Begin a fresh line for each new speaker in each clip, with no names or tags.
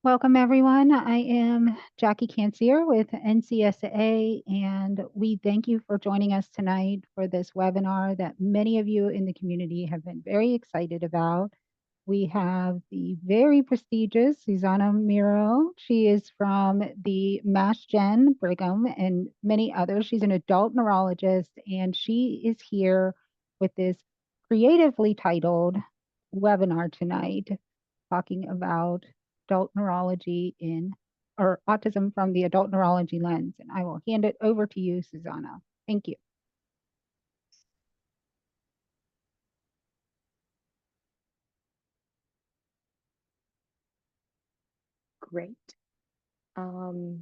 Welcome, everyone. I am Jackie Cancier with NCSA, and we thank you for joining us tonight for this webinar that many of you in the community have been very excited about. We have the very prestigious Susanna Mierau. She is from the Mass Gen Brigham and many others. She's an adult neurologist, and she is here with this creatively titled webinar tonight, talking about adult neurology or autism from the adult neurology lens. And I will hand it over to you, Susanna. Thank you.
Great. Can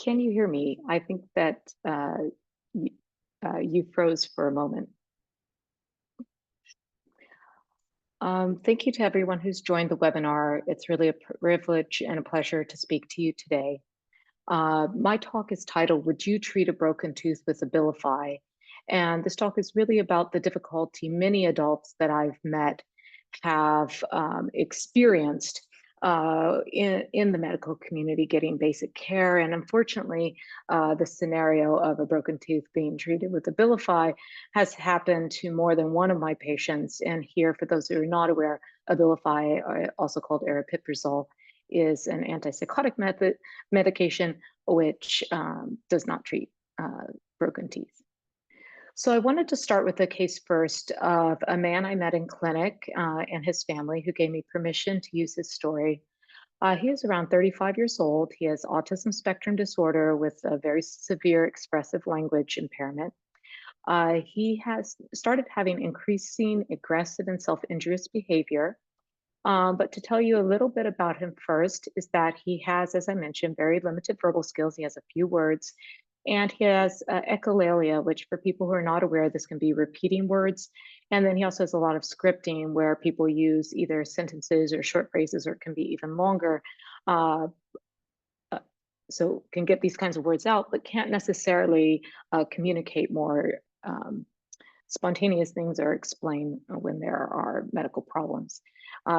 you hear me? I think that you froze for a moment. Thank you to everyone who's joined the webinar. It's really a privilege and a pleasure to speak to you today. My talk is titled, Would You Treat a Broken Tooth with Abilify? And this talk is really about the difficulty many adults that I've met have experienced in the medical community getting basic care. And unfortunately, the scenario of a broken tooth being treated with Abilify has happened to more than one of my patients. And here, for those who are not aware, Abilify, also called aripiprazole, is an antipsychotic medication which does not treat broken teeth. So I wanted to start with a case first of a man I met in clinic and his family who gave me permission to use his story. He is around 35 years old. He has autism spectrum disorder with a very severe expressive language impairment. He has started having increasing aggressive and self-injurious behavior. But to tell you a little bit about him first is that he has, as I mentioned, very limited verbal skills. He has a few words. And he has echolalia, which for people who are not aware, this can be repeating words. And then he also has a lot of scripting where people use either sentences or short phrases, or it can be even longer. So can get these kinds of words out, but can't necessarily communicate more spontaneous things or explain when there are medical problems.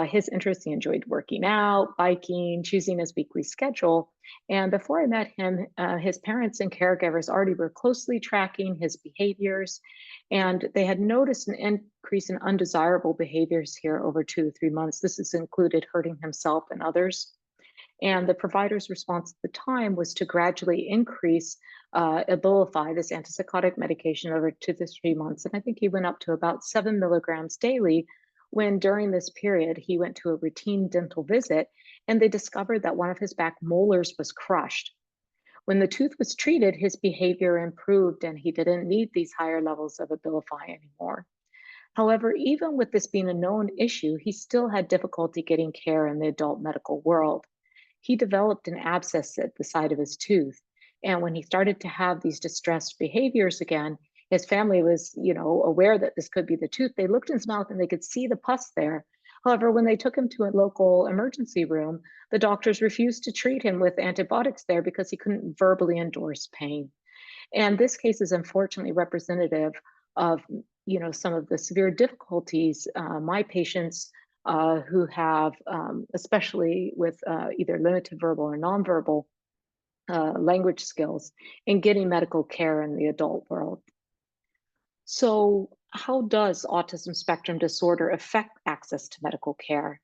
His interests, he enjoyed working out, biking, choosing his weekly schedule. And before I met him, his parents and caregivers already were closely tracking his behaviors. And they had noticed an increase in undesirable behaviors here over 2 to 3 months. This has included hurting himself and others. And the provider's response at the time was to gradually increase Abilify, this antipsychotic medication, over 2 to 3 months. And I think he went up to about 7 milligrams daily when during this period he went to a routine dental visit and they discovered that one of his back molars was crushed. When the tooth was treated, his behavior improved and he didn't need these higher levels of Abilify anymore. However, even with this being a known issue, he still had difficulty getting care in the adult medical world. He developed an abscess at the side of his tooth. And when he started to have these distressed behaviors again, his family was, aware that this could be the tooth. They looked in his mouth and they could see the pus there. However, when they took him to a local emergency room, the doctors refused to treat him with antibiotics there because he couldn't verbally endorse pain. And this case is unfortunately representative of, some of the severe difficulties my patients who have, especially with either limited verbal or nonverbal language skills, in getting medical care in the adult world. So, how does autism spectrum disorder affect access to medical care?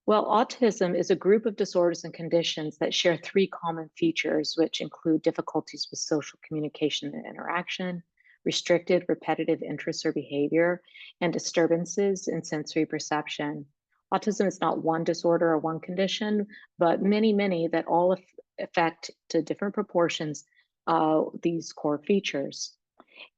Well, autism is a group of disorders and conditions that share 3 common features, which include difficulties with social communication and interaction, restricted repetitive interests or behavior, and disturbances in sensory perception. Autism is not one disorder or one condition, but many, many that all affect to different proportions these core features.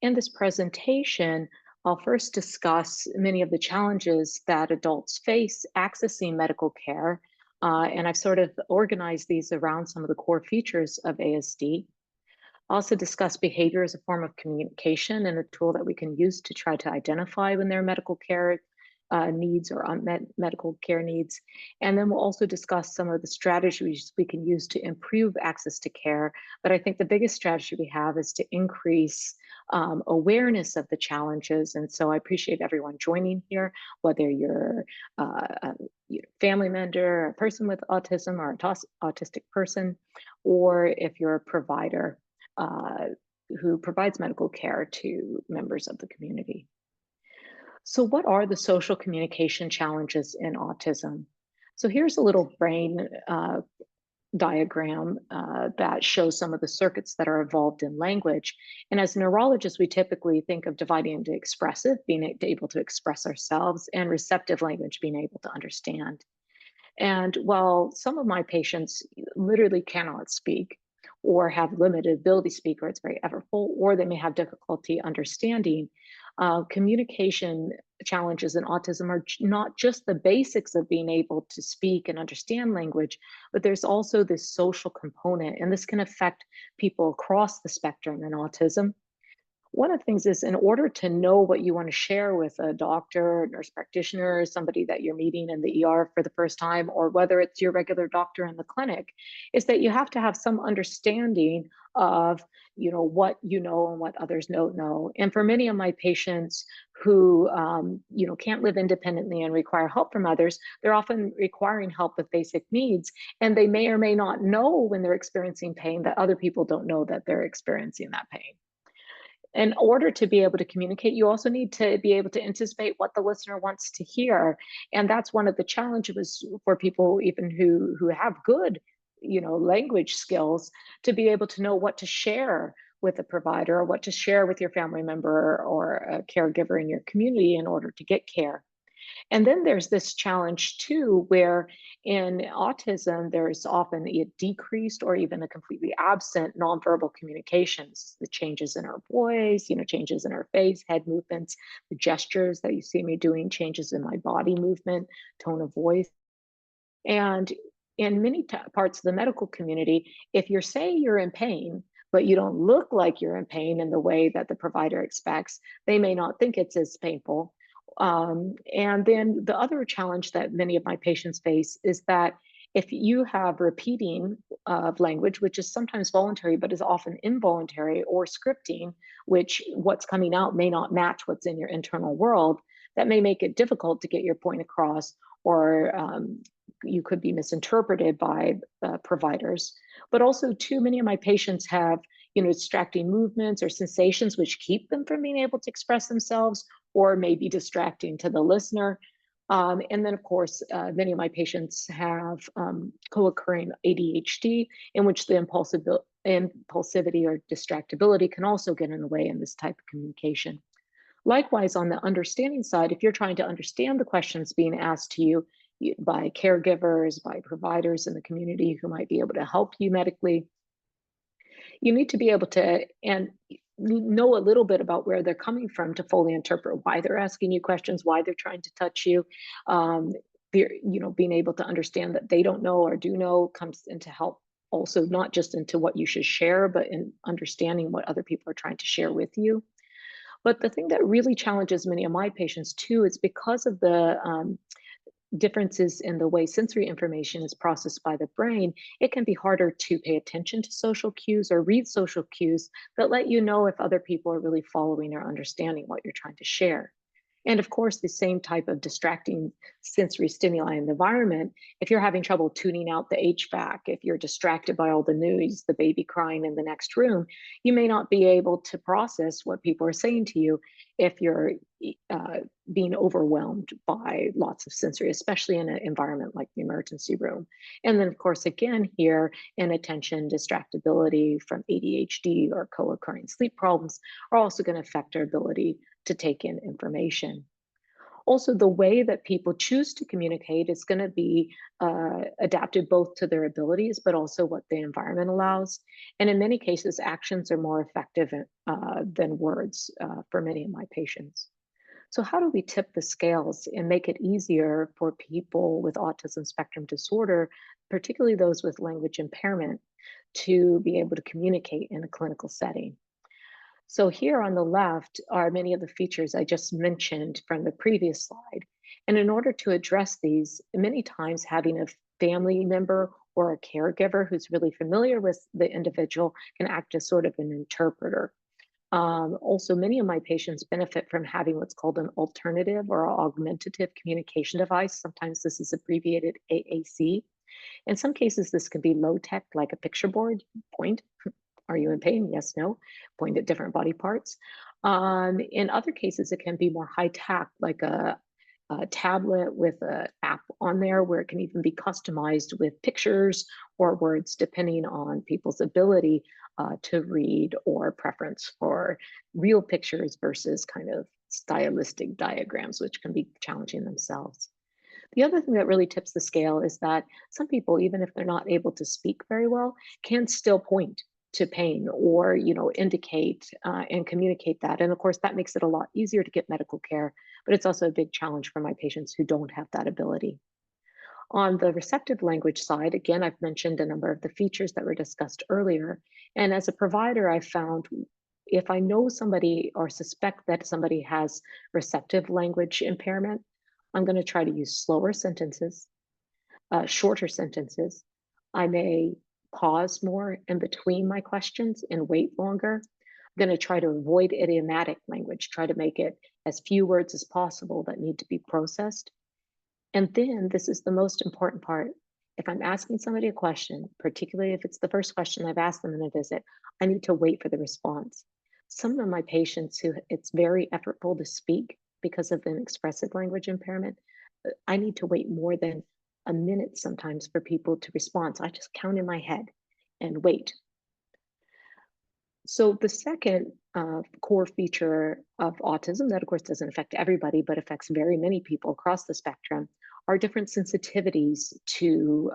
In this presentation, I'll first discuss many of the challenges that adults face accessing medical care, and I've sort of organized these around some of the core features of ASD. Also discuss behavior as a form of communication and a tool that we can use to try to identify when there are medical care needs or unmet medical care needs. And then we'll also discuss some of the strategies we can use to improve access to care. But I think the biggest strategy we have is to increase awareness of the challenges. And so I appreciate everyone joining here, whether you're a family member, a person with autism, or an autistic person, or if you're a provider uh, who provides medical care to members of the community. So, what are the social communication challenges in autism? So, here's a little brain diagram that shows some of the circuits that are involved in language. And as neurologists, we typically think of dividing into expressive, being able to express ourselves, and receptive language, being able to understand. And while some of my patients literally cannot speak or have limited ability to speak, or it's very effortful, or they may have difficulty understanding, communication challenges in autism are not just the basics of being able to speak and understand language, but there's also this social component, and this can affect people across the spectrum in autism. One of the things is, in order to know what you want to share with a doctor, nurse practitioner, somebody that you're meeting in the ER for the first time, or whether it's your regular doctor in the clinic, is that you have to have some understanding of, what you know and what others don't know. And for many of my patients who, can't live independently and require help from others, they're often requiring help with basic needs, and they may or may not know when they're experiencing pain that other people don't know that they're experiencing that pain. In order to be able to communicate, you also need to be able to anticipate what the listener wants to hear. And that's one of the challenges for people even who have good, language skills, to be able to know what to share with a provider, or what to share with your family member or a caregiver in your community in order to get care. And then there's this challenge too, where in autism, there's often a decreased or even a completely absent nonverbal communications, the changes in our voice, changes in our face, head movements, the gestures that you see me doing, changes in my body movement, tone of voice. And in many parts of the medical community, if you're saying you're in pain, but you don't look like you're in pain in the way that the provider expects, they may not think it's as painful. And then the other challenge that many of my patients face is that if you have repeating of language, which is sometimes voluntary but is often involuntary, or scripting, which what's coming out may not match what's in your internal world, that may make it difficult to get your point across, or you could be misinterpreted by providers. But also, too many of my patients have, distracting movements or sensations which keep them from being able to express themselves, or may be distracting to the listener. And then, of course, many of my patients have co-occurring ADHD, in which the impulsivity or distractibility can also get in the way in this type of communication. Likewise, on the understanding side, if you're trying to understand the questions being asked to you by caregivers, by providers in the community who might be able to help you medically, you need to be able to and know a little bit about where they're coming from to fully interpret why they're asking you questions, why they're trying to touch you. Um, being able to understand that they don't know or do know comes into help, also not just into what you should share, but in understanding what other people are trying to share with you. But the thing that really challenges many of my patients too is because of the differences in the way sensory information is processed by the brain, it can be harder to pay attention to social cues or read social cues that let you know if other people are really following or understanding what you're trying to share. And of course, the same type of distracting sensory stimuli in the environment, if you're having trouble tuning out the HVAC, if you're distracted by all the noise, the baby crying in the next room, you may not be able to process what people are saying to you if you're uh, being overwhelmed by lots of sensory, especially in an environment like the emergency room. And then, of course, again, here, inattention, distractibility from ADHD or co occurring sleep problems are also going to affect our ability to take in information. Also, the way that people choose to communicate is going to be adapted both to their abilities, but also what the environment allows. And in many cases, actions are more effective than words for many of my patients. So, how do we tip the scales and make it easier for people with autism spectrum disorder, particularly those with language impairment, to be able to communicate in a clinical setting? So here on the left are many of the features I just mentioned from the previous slide. And in order to address these, many times having a family member or a caregiver who's really familiar with the individual can act as sort of an interpreter. Also, many of my patients benefit from having what's called an alternative or augmentative communication device. Sometimes this is abbreviated AAC. In some cases, this can be low tech, like a picture board. Point, are you in pain? Yes, no. Point at different body parts. In other cases, it can be more high tech, like a tablet with an app on there where it can even be customized with pictures or words, depending on people's ability to read or preference for real pictures versus kind of stylistic diagrams, which can be challenging themselves. The other thing that really tips the scale is that some people, even if they're not able to speak very well, can still point to pain or indicate and communicate that. And of course, that makes it a lot easier to get medical care, but it's also a big challenge for my patients who don't have that ability. On the receptive language side, again, I've mentioned a number of the features that were discussed earlier. And as a provider, I found if I know somebody or suspect that somebody has receptive language impairment, I'm going to try to use slower sentences, shorter sentences. I may pause more in between my questions and wait longer. I'm going to try to avoid idiomatic language, try to make it as few words as possible that need to be processed. And then this is the most important part. If I'm asking somebody a question, particularly if it's the first question I've asked them in a visit, I need to wait for the response. Some of my patients who it's very effortful to speak because of an expressive language impairment, I need to wait more than a minute sometimes for people to respond. So I just count in my head and wait. So the second core feature of autism that of course doesn't affect everybody, but affects very many people across the spectrum are different sensitivities to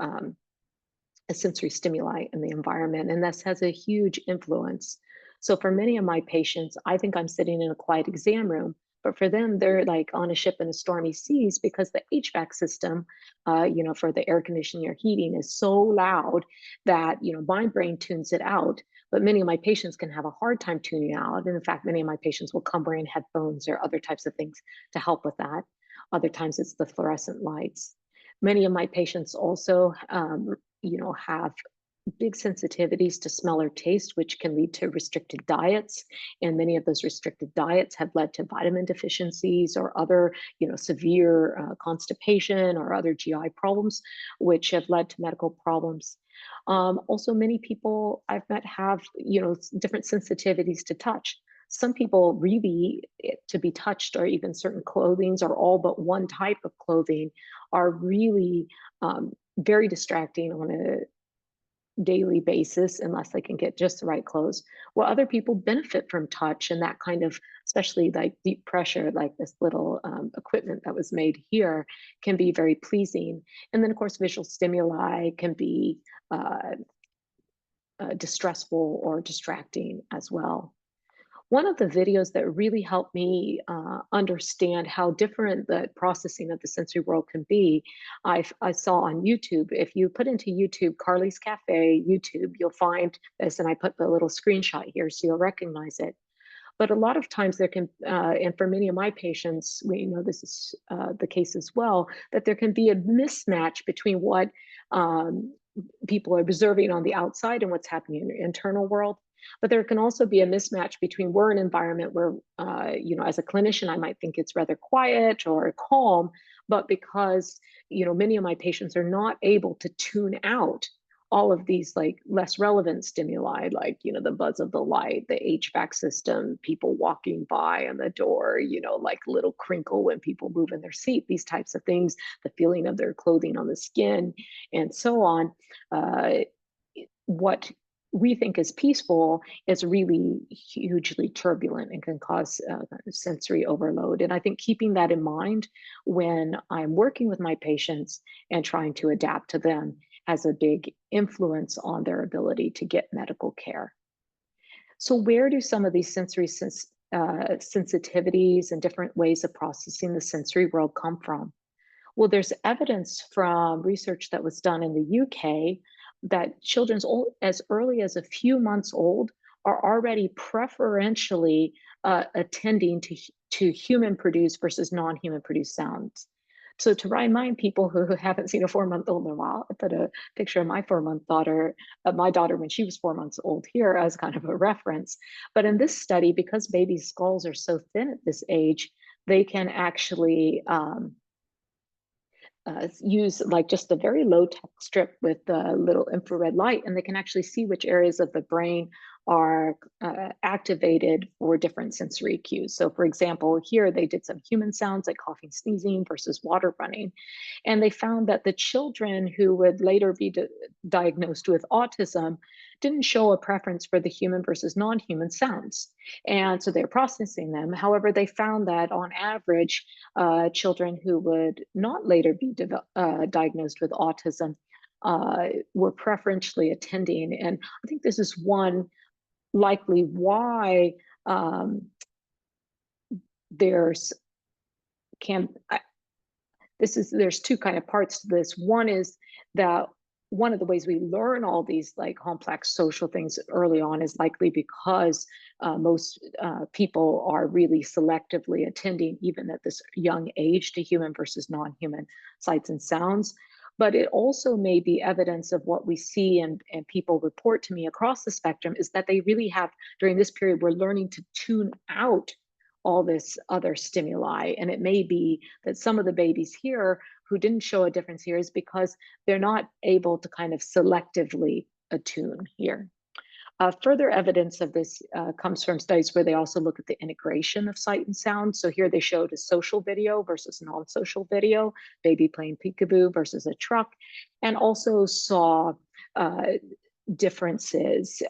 a sensory stimuli in the environment. And this has a huge influence. So for many of my patients, I think I'm sitting in a quiet exam room, but for them, they're like on a ship in a stormy seas because the HVAC system, for the air conditioning or heating is so loud that, my brain tunes it out. But many of my patients can have a hard time tuning out. And in fact, many of my patients will come wearing headphones or other types of things to help with that. Other times it's the fluorescent lights. Many of my patients also have big sensitivities to smell or taste, which can lead to restricted diets. And many of those restricted diets have led to vitamin deficiencies or other, severe constipation or other GI problems, which have led to medical problems. Also, many people I've met have, different sensitivities to touch. Some people really, to be touched, or even certain clothings, or all but one type of clothing, are really very distracting on a daily basis unless they can get just the right clothes. While other people benefit from touch and that kind of, especially like deep pressure, like this little equipment that was made here, can be very pleasing. And then, of course, visual stimuli can be distressful or distracting as well. One of the videos that really helped me understand how different the processing of the sensory world can be, I saw on YouTube. If you put into YouTube Carly's Cafe YouTube, you'll find this, and I put the little screenshot here so you'll recognize it. But a lot of times there can, and for many of my patients, we know this is the case as well, that there can be a mismatch between what people are observing on the outside and what's happening in the internal world. But there can also be a mismatch between we're an environment where, as a clinician, I might think it's rather quiet or calm, but because, many of my patients are not able to tune out all of these like less relevant stimuli, like, the buzz of the light, the HVAC system, people walking by on the door, like little crinkle when people move in their seat, these types of things, the feeling of their clothing on the skin, and so on. What we think is peaceful is really hugely turbulent and can cause sensory overload. And I think keeping that in mind when I'm working with my patients and trying to adapt to them has a big influence on their ability to get medical care. So, where do some of these sensitivities and different ways of processing the sensory world come from? Well, there's evidence from research that was done in the UK that children as early as a few months old are already preferentially attending to human produced versus non human produced sounds. So to remind people who haven't seen a 4-month-old in a while, I put a picture of my 4-month daughter, my daughter when she was 4 months old here as kind of a reference. But in this study, because baby skulls are so thin at this age, they can actually use like just a very low tech strip with a little infrared light, and they can actually see which areas of the brain are activated for different sensory cues. So, for example, here they did some human sounds like coughing, sneezing versus water running. And they found that the children who would later be diagnosed with autism didn't show a preference for the human versus non human sounds. And so they're processing them. However, they found that on average, children who would not later be diagnosed with autism were preferentially attending. And I think this is one likely why there's can there's two kind of parts to this. One is that one of the ways we learn all these like complex social things early on is likely because most people are really selectively attending even at this young age to human versus non-human sights and sounds. But it also may be evidence of what we see and people report to me across the spectrum is that they really have during this period we're learning to tune out all this other stimuli. And it may be that some of the babies here who didn't show a difference here is because they're not able to kind of selectively attune here. Further evidence of this comes from studies where they also look at the integration of sight and sound. So here they showed a social video versus non-social video, baby playing peekaboo versus a truck, and also saw uh, differences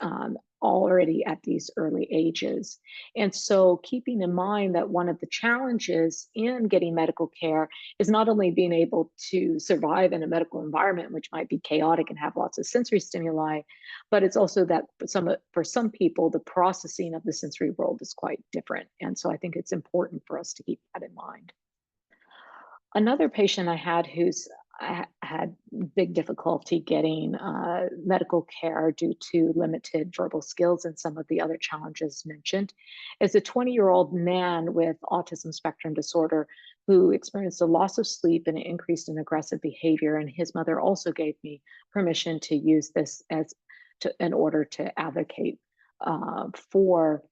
already at these early ages. And so keeping in mind that one of the challenges in getting medical care is not only being able to survive in a medical environment, which might be chaotic and have lots of sensory stimuli, but it's also that for some people, the processing of the sensory world is quite different. And so I think it's important for us to keep that in mind. Another patient I had who's had big difficulty getting medical care due to limited verbal skills and some of the other challenges mentioned is a 20-year-old man with autism spectrum disorder who experienced a loss of sleep and an increase in aggressive behavior. And his mother also gave me permission to use this in order to advocate for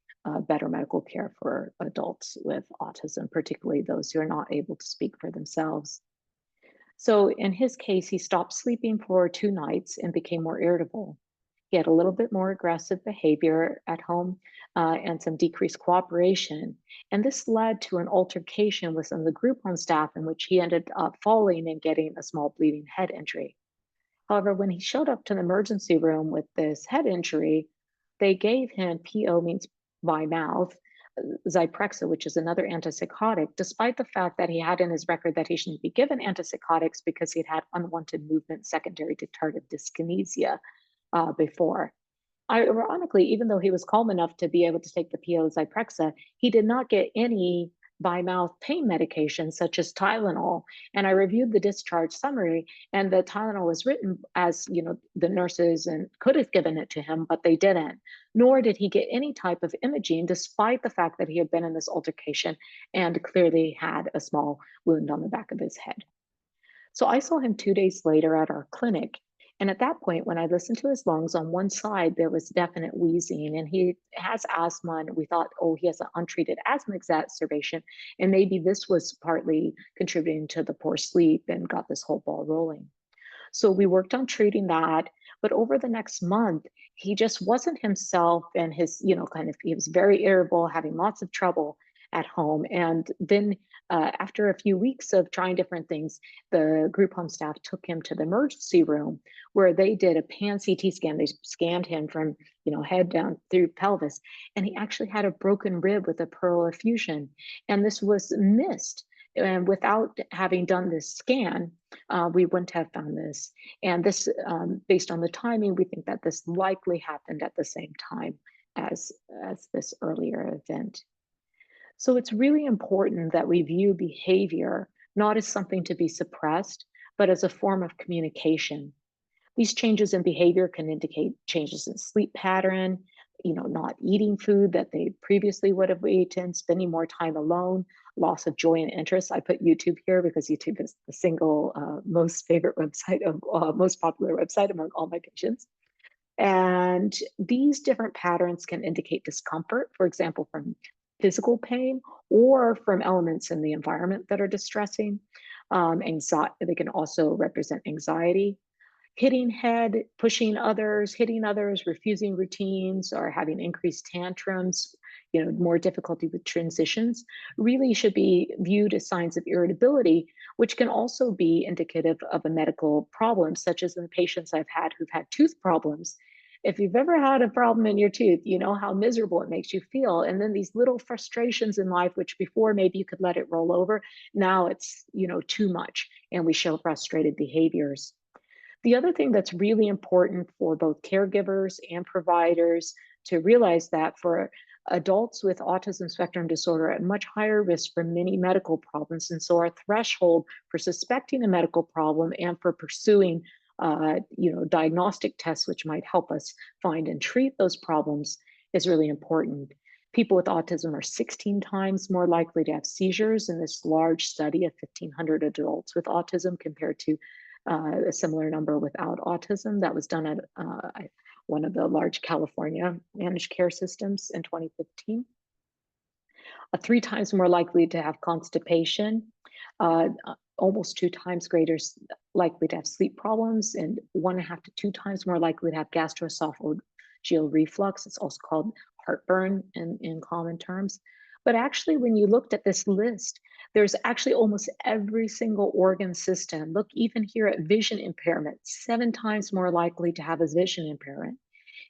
better medical care for adults with autism, particularly those who are not able to speak for themselves. So in his case, he stopped sleeping for 2 nights and became more irritable. He had a little bit more aggressive behavior at home and some decreased cooperation. And this led to an altercation with some of the group home staff in which he ended up falling and getting a small bleeding head injury. However, when he showed up to the emergency room with this head injury, they gave him PO means by mouth, Zyprexa, which is another antipsychotic, despite the fact that he had in his record that he shouldn't be given antipsychotics because he'd had unwanted movement secondary to tardive dyskinesia before. Ironically, even though he was calm enough to be able to take the PO Zyprexa, he did not get any by mouth pain medication such as Tylenol. And I reviewed the discharge summary, and the Tylenol was written as, the nurses and could have given it to him, but they didn't. Nor did he get any type of imaging, despite the fact that he had been in this altercation and clearly had a small wound on the back of his head. So I saw him 2 days later at our clinic. And at that point, when I listened to his lungs, on one side, there was definite wheezing, and he has asthma. And we thought, oh, he has an untreated asthma exacerbation. And maybe this was partly contributing to the poor sleep and got this whole ball rolling. So we worked on treating that. But over the next month, he just wasn't himself, and his, he was very irritable, having lots of trouble at home. And then after a few weeks of trying different things, the group home staff took him to the emergency room where they did a pan CT scan. They scanned him from, head down through pelvis, and he actually had a broken rib with a pleural effusion. And this was missed. And without having done this scan, we wouldn't have found this. And this, based on the timing, we think that this likely happened at the same time as this earlier event. So it's really important that we view behavior not as something to be suppressed, but as a form of communication. These changes in behavior can indicate changes in sleep pattern, not eating food that they previously would have eaten, spending more time alone, loss of joy and interest. I put YouTube here because YouTube is the single most favorite website of most popular website among all my patients. And these different patterns can indicate discomfort, for example, from physical pain or from elements in the environment that are distressing. Anxiety, they can also represent anxiety, hitting head, pushing others, hitting others, refusing routines, or having increased tantrums, more difficulty with transitions, really should be viewed as signs of irritability, which can also be indicative of a medical problem, such as in the patients I've had who've had tooth problems. If you've ever had a problem in your tooth, you know how miserable it makes you feel. And then these little frustrations in life, which before maybe you could let it roll over, now it's, too much. And we show frustrated behaviors. The other thing that's really important for both caregivers and providers to realize that for adults with autism spectrum disorder are at much higher risk for many medical problems. And so our threshold for suspecting a medical problem and for pursuing diagnostic tests, which might help us find and treat those problems, is really important. People with autism are 16 times more likely to have seizures in this large study of 1,500 adults with autism compared to a similar number without autism that was done at one of the large California managed care systems in 2015. 3 times more likely to have constipation, almost 2 times greater likely to have sleep problems, and 1.5 to 2 times more likely to have gastroesophageal reflux. It's also called heartburn in common terms. But actually, when you looked at this list, there's actually almost every single organ system. Look, even here at vision impairment, 7 times more likely to have a vision impairment.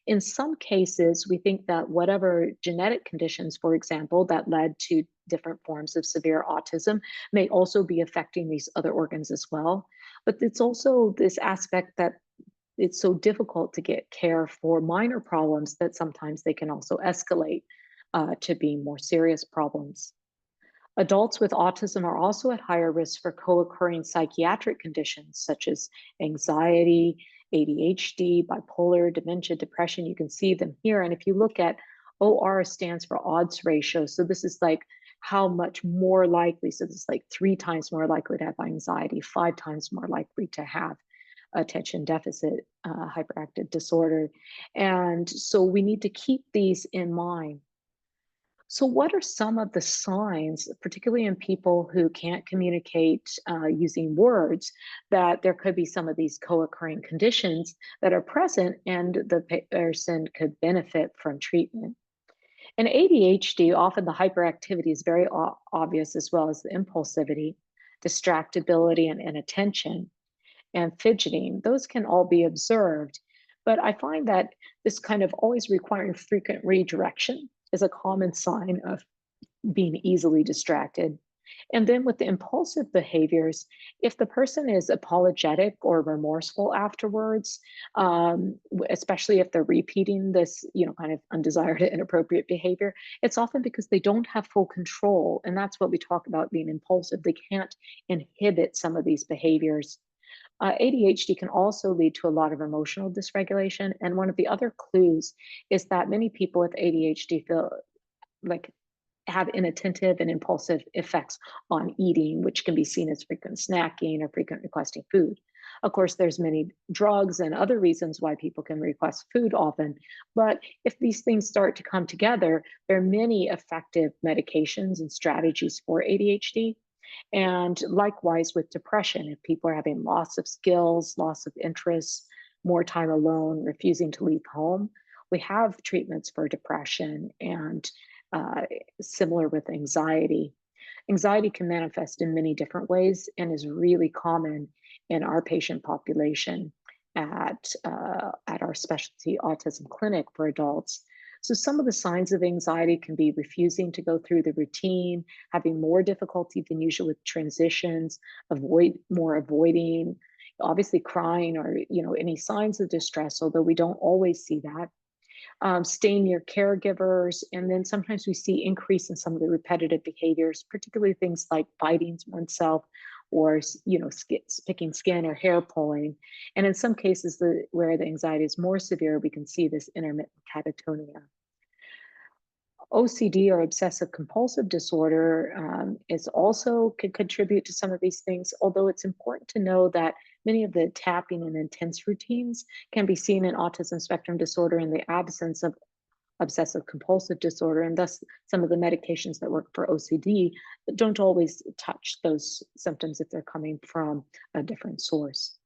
In some cases, we think that whatever genetic conditions, for example, that led to different forms of severe autism may also be affecting these other organs as well. But it's also this aspect that it's so difficult to get care for minor problems that sometimes they can also escalate to being more serious problems. Adults with autism are also at higher risk for co-occurring psychiatric conditions such as anxiety, ADHD, bipolar, dementia, depression. You can see them here. And if you look at OR stands for odds ratio. So this is like how much more likely, so this is like 3 times more likely to have anxiety, 5 times more likely to have attention deficit hyperactive disorder. And so we need to keep these in mind. So, what are some of the signs, particularly in people who can't communicate using words, that there could be some of these co occurring conditions that are present and the person could benefit from treatment? In ADHD, often the hyperactivity is very obvious, as well as the impulsivity, distractibility, and inattention, and fidgeting. Those can all be observed. But I find that this kind of always requiring frequent redirection is a common sign of being easily distracted. And then with the impulsive behaviors, if the person is apologetic or remorseful afterwards, especially if they're repeating this, kind of undesired inappropriate behavior, it's often because they don't have full control. And that's what we talk about being impulsive. They can't inhibit some of these behaviors. ADHD can also lead to a lot of emotional dysregulation. And one of the other clues is that many people with ADHD feel like have inattentive and impulsive effects on eating, which can be seen as frequent snacking or frequent requesting food. Of course, there's many drugs and other reasons why people can request food often. But if these things start to come together, there are many effective medications and strategies for ADHD. And likewise with depression, if people are having loss of skills, loss of interest, more time alone, refusing to leave home, we have treatments for depression and similar with anxiety. Anxiety can manifest in many different ways and is really common in our patient population at our specialty autism clinic for adults. So some of the signs of anxiety can be refusing to go through the routine, having more difficulty than usual with transitions, avoiding, obviously crying or any signs of distress, although we don't always see that. Staying near caregivers, and then sometimes we see increase in some of the repetitive behaviors, particularly things like biting oneself or picking skin or hair pulling. And in some cases, where the anxiety is more severe, we can see this intermittent catatonia. OCD or obsessive compulsive disorder is also could contribute to some of these things, although it's important to know that many of the tapping and intense routines can be seen in autism spectrum disorder in the absence of obsessive compulsive disorder, and thus some of the medications that work for OCD don't always touch those symptoms if they're coming from a different source.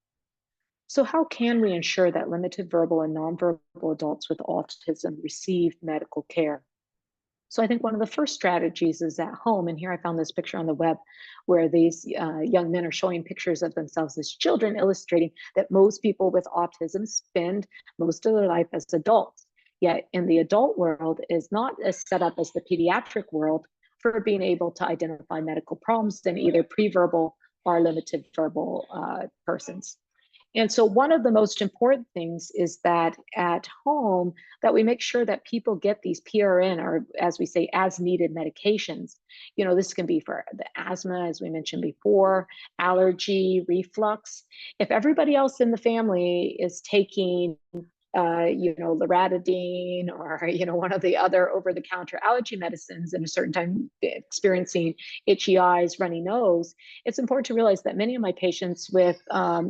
So how can we ensure that limited verbal and nonverbal adults with autism receive medical care? So I think one of the first strategies is at home. And here I found this picture on the web where these young men are showing pictures of themselves as children, illustrating that most people with autism spend most of their life as adults. Yet in the adult world is not as set up as the pediatric world for being able to identify medical problems in either pre-verbal or limited verbal persons. And so one of the most important things is that at home that we make sure that people get these PRN, or as we say, as needed medications. This can be for the asthma, as we mentioned before, allergy, reflux. If everybody else in the family is taking loratadine or, one of the other over-the-counter allergy medicines and a certain time experiencing itchy eyes, runny nose, it's important to realize that many of my patients with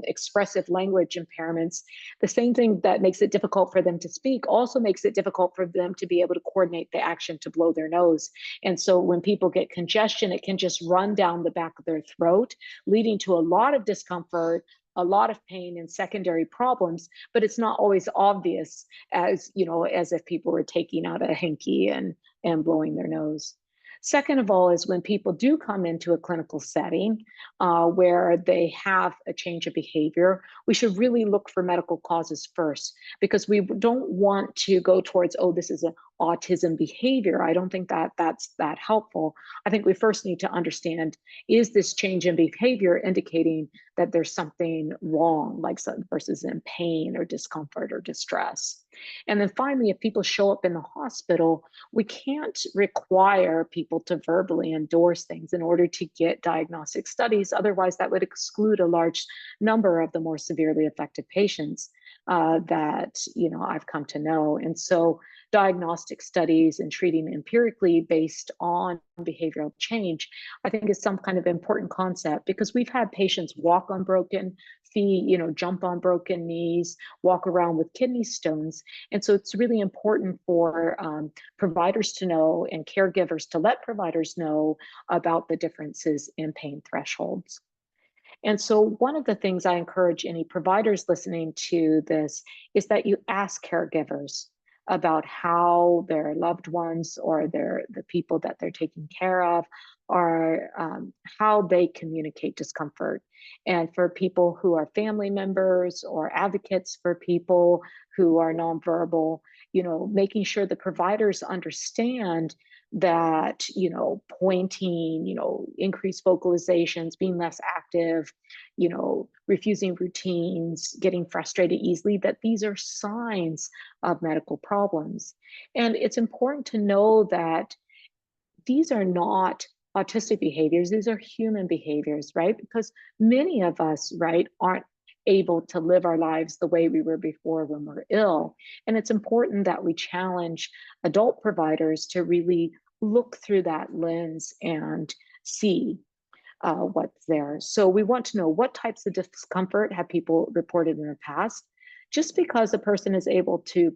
expressive language impairments, the same thing that makes it difficult for them to speak also makes it difficult for them to be able to coordinate the action to blow their nose. And so when people get congestion, it can just run down the back of their throat, leading to a lot of discomfort, a lot of pain and secondary problems, but it's not always obvious as if people were taking out a hanky and blowing their nose. Second of all is when people do come into a clinical setting where they have a change of behavior, we should really look for medical causes first, because we don't want to go towards, oh, this is an autism behavior. I don't think that that's that helpful. I think we first need to understand, is this change in behavior indicating that there's something wrong, like versus in pain or discomfort or distress? And then finally, if people show up in the hospital, we can't require people to verbally endorse things in order to get diagnostic studies. Otherwise, that would exclude a large number of the more severely affected patients that I've come to know. And so diagnostic studies and treating empirically based on behavioral change, I think, is some kind of important concept, because we've had patients walk on broken feet, jump on broken knees, walk around with kidney stones. And so it's really important for providers to know and caregivers to let providers know about the differences in pain thresholds. And so one of the things I encourage any providers listening to this is that you ask caregivers about how their loved ones or the people that they're taking care of are, how they communicate discomfort. And for people who are family members or advocates for people who are nonverbal, making sure the providers understand that, pointing, increased vocalizations, being less active, refusing routines, getting frustrated easily, that these are signs of medical problems. And it's important to know that these are not autistic behaviors, these are human behaviors, right? Because many of us, right, aren't able to live our lives the way we were before when we're ill. And it's important that we challenge adult providers to really look through that lens and see what's there. So we want to know, what types of discomfort have people reported in the past? Just because a person is able to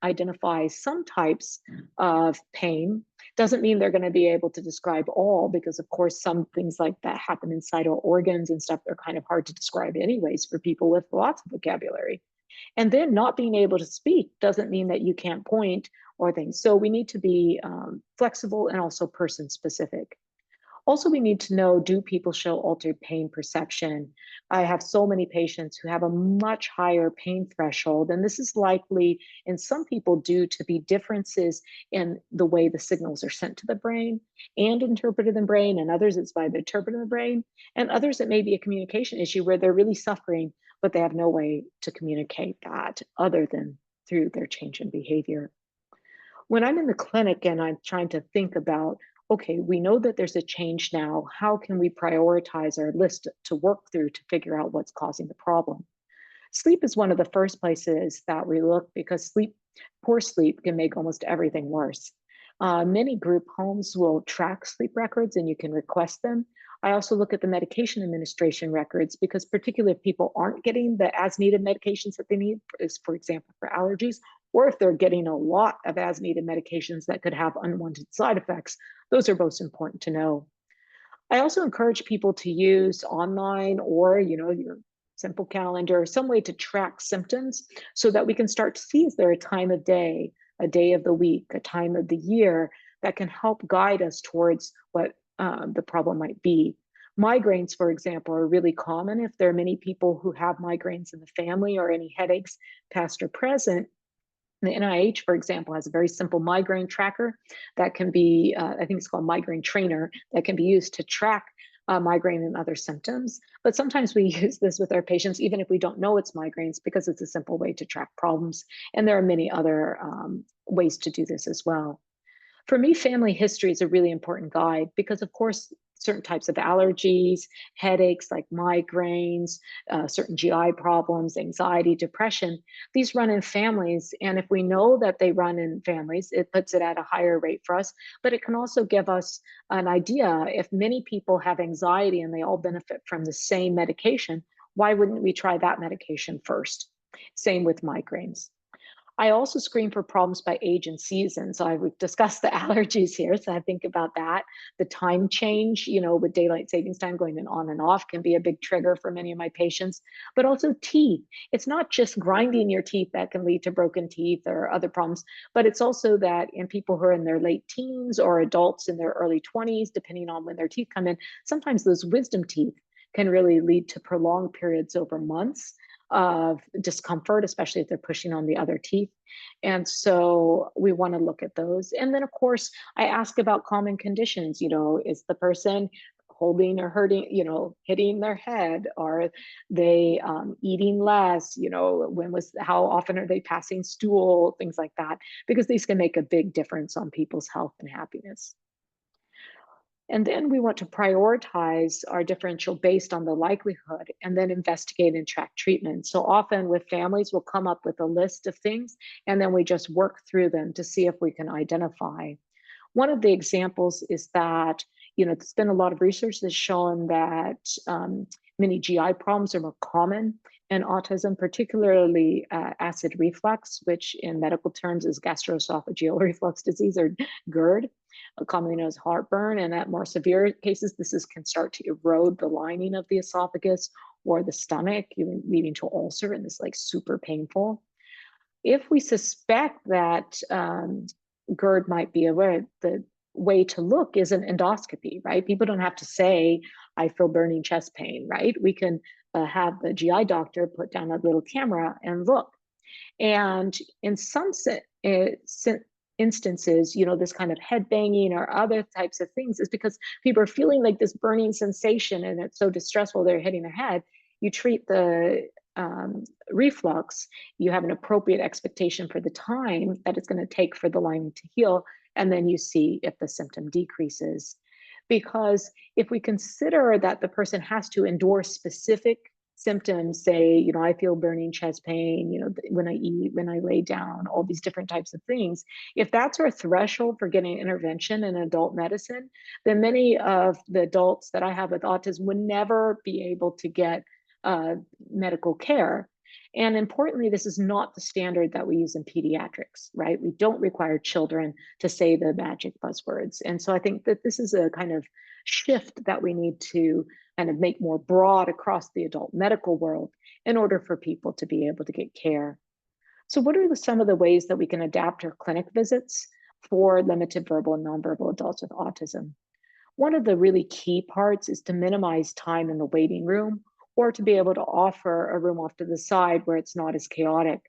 identify some types of pain doesn't mean they're going to be able to describe all, because of course some things like that happen inside our organs and stuff. They're kind of hard to describe anyways for people with lots of vocabulary. And then not being able to speak doesn't mean that you can't point or things. So we need to be flexible and also person specific. Also, we need to know, do people show altered pain perception? I have so many patients who have a much higher pain threshold, and this is likely in some people due to the differences in the way the signals are sent to the brain and interpreted in the brain, and others it's by the interpreter in the brain, and others it may be a communication issue where they're really suffering, but they have no way to communicate that other than through their change in behavior. When I'm in the clinic and I'm trying to think about, okay, we know that there's a change now, how can we prioritize our list to work through to figure out what's causing the problem? Sleep is one of the first places that we look, because poor sleep can make almost everything worse. Many group homes will track sleep records and you can request them. I also look at the medication administration records because particularly if people aren't getting the as needed medications that they need, is for example, for allergies, or if they're getting a lot of as needed medications that could have unwanted side effects, those are both important to know. I also encourage people to use online or, your simple calendar, some way to track symptoms so that we can start to see is there a time of day, a day of the week, a time of the year that can help guide us towards what the problem might be. Migraines, for example, are really common. If there are many people who have migraines in the family or any headaches, past or present, the NIH, for example, has a very simple migraine tracker that can be, I think it's called Migraine Trainer, that can be used to track migraine and other symptoms. But sometimes we use this with our patients, even if we don't know it's migraines, because it's a simple way to track problems. And there are many other ways to do this as well. For me, family history is a really important guide because, of course, certain types of allergies, headaches like migraines, certain GI problems, anxiety, depression, these run in families. And if we know that they run in families, it puts it at a higher rate for us. But it can also give us an idea if many people have anxiety and they all benefit from the same medication, why wouldn't we try that medication first? Same with migraines. I also screen for problems by age and season. So we've discussed the allergies here. So I think about that. The time change, with daylight savings time going on and off can be a big trigger for many of my patients, but also teeth. It's not just grinding your teeth that can lead to broken teeth or other problems, but it's also that in people who are in their late teens or adults in their early 20s, depending on when their teeth come in, sometimes those wisdom teeth can really lead to prolonged periods over months of discomfort, especially if they're pushing on the other teeth. And so we want to look at those. And then, of course, I ask about common conditions. Is the person holding or hurting, hitting their head? Are they eating less? How often are they passing stool? Things like that, because these can make a big difference on people's health and happiness. And then we want to prioritize our differential based on the likelihood and then investigate and track treatment. So often with families, we'll come up with a list of things and then we just work through them to see if we can identify. One of the examples is that, there's been a lot of research that's shown that many GI problems are more common in autism, particularly acid reflux, which in medical terms is gastroesophageal reflux disease or GERD, commonly known as heartburn. And at more severe cases, can start to erode the lining of the esophagus or the stomach, even leading to ulcer, and it's like super painful. If we suspect that GERD might be aware, the way to look is an endoscopy, right? People don't have to say, I feel burning chest pain, right? We can have the GI doctor put down a little camera and look. And in some instances, this kind of head banging or other types of things is because people are feeling like this burning sensation and it's so distressful they're hitting their head. You treat the reflux, you have an appropriate expectation for the time that it's going to take for the lining to heal, and then you see if the symptom decreases. Because if we consider that the person has to endure specific symptoms, say, I feel burning chest pain, when I eat, when I lay down, all these different types of things. If that's our threshold for getting intervention in adult medicine, then many of the adults that I have with autism would never be able to get medical care. And importantly, this is not the standard that we use in pediatrics, right? We don't require children to say the magic buzzwords. And so I think that this is a kind of shift that we need to kind of make more broad across the adult medical world in order for people to be able to get care. So what are some of the ways that we can adapt our clinic visits for limited verbal and nonverbal adults with autism? One of the really key parts is to minimize time in the waiting room or to be able to offer a room off to the side where it's not as chaotic.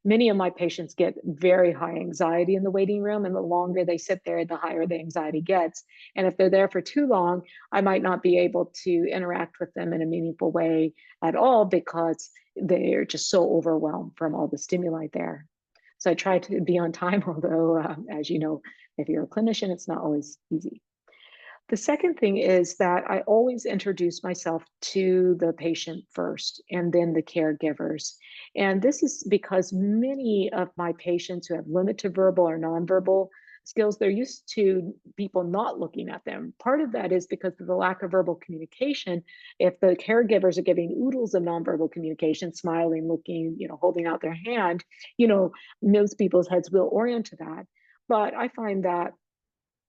Many of my patients get very high anxiety in the waiting room, and the longer they sit there, the higher the anxiety gets. And if they're there for too long, I might not be able to interact with them in a meaningful way at all because they're just so overwhelmed from all the stimuli there. So I try to be on time, although, as you know, if you're a clinician, it's not always easy. The second thing is that I always introduce myself to the patient first and then the caregivers. And this is because many of my patients who have limited verbal or nonverbal skills, they're used to people not looking at them. Part of that is because of the lack of verbal communication. If the caregivers are giving oodles of nonverbal communication, smiling, looking, holding out their hand, most people's heads will orient to that. But I find that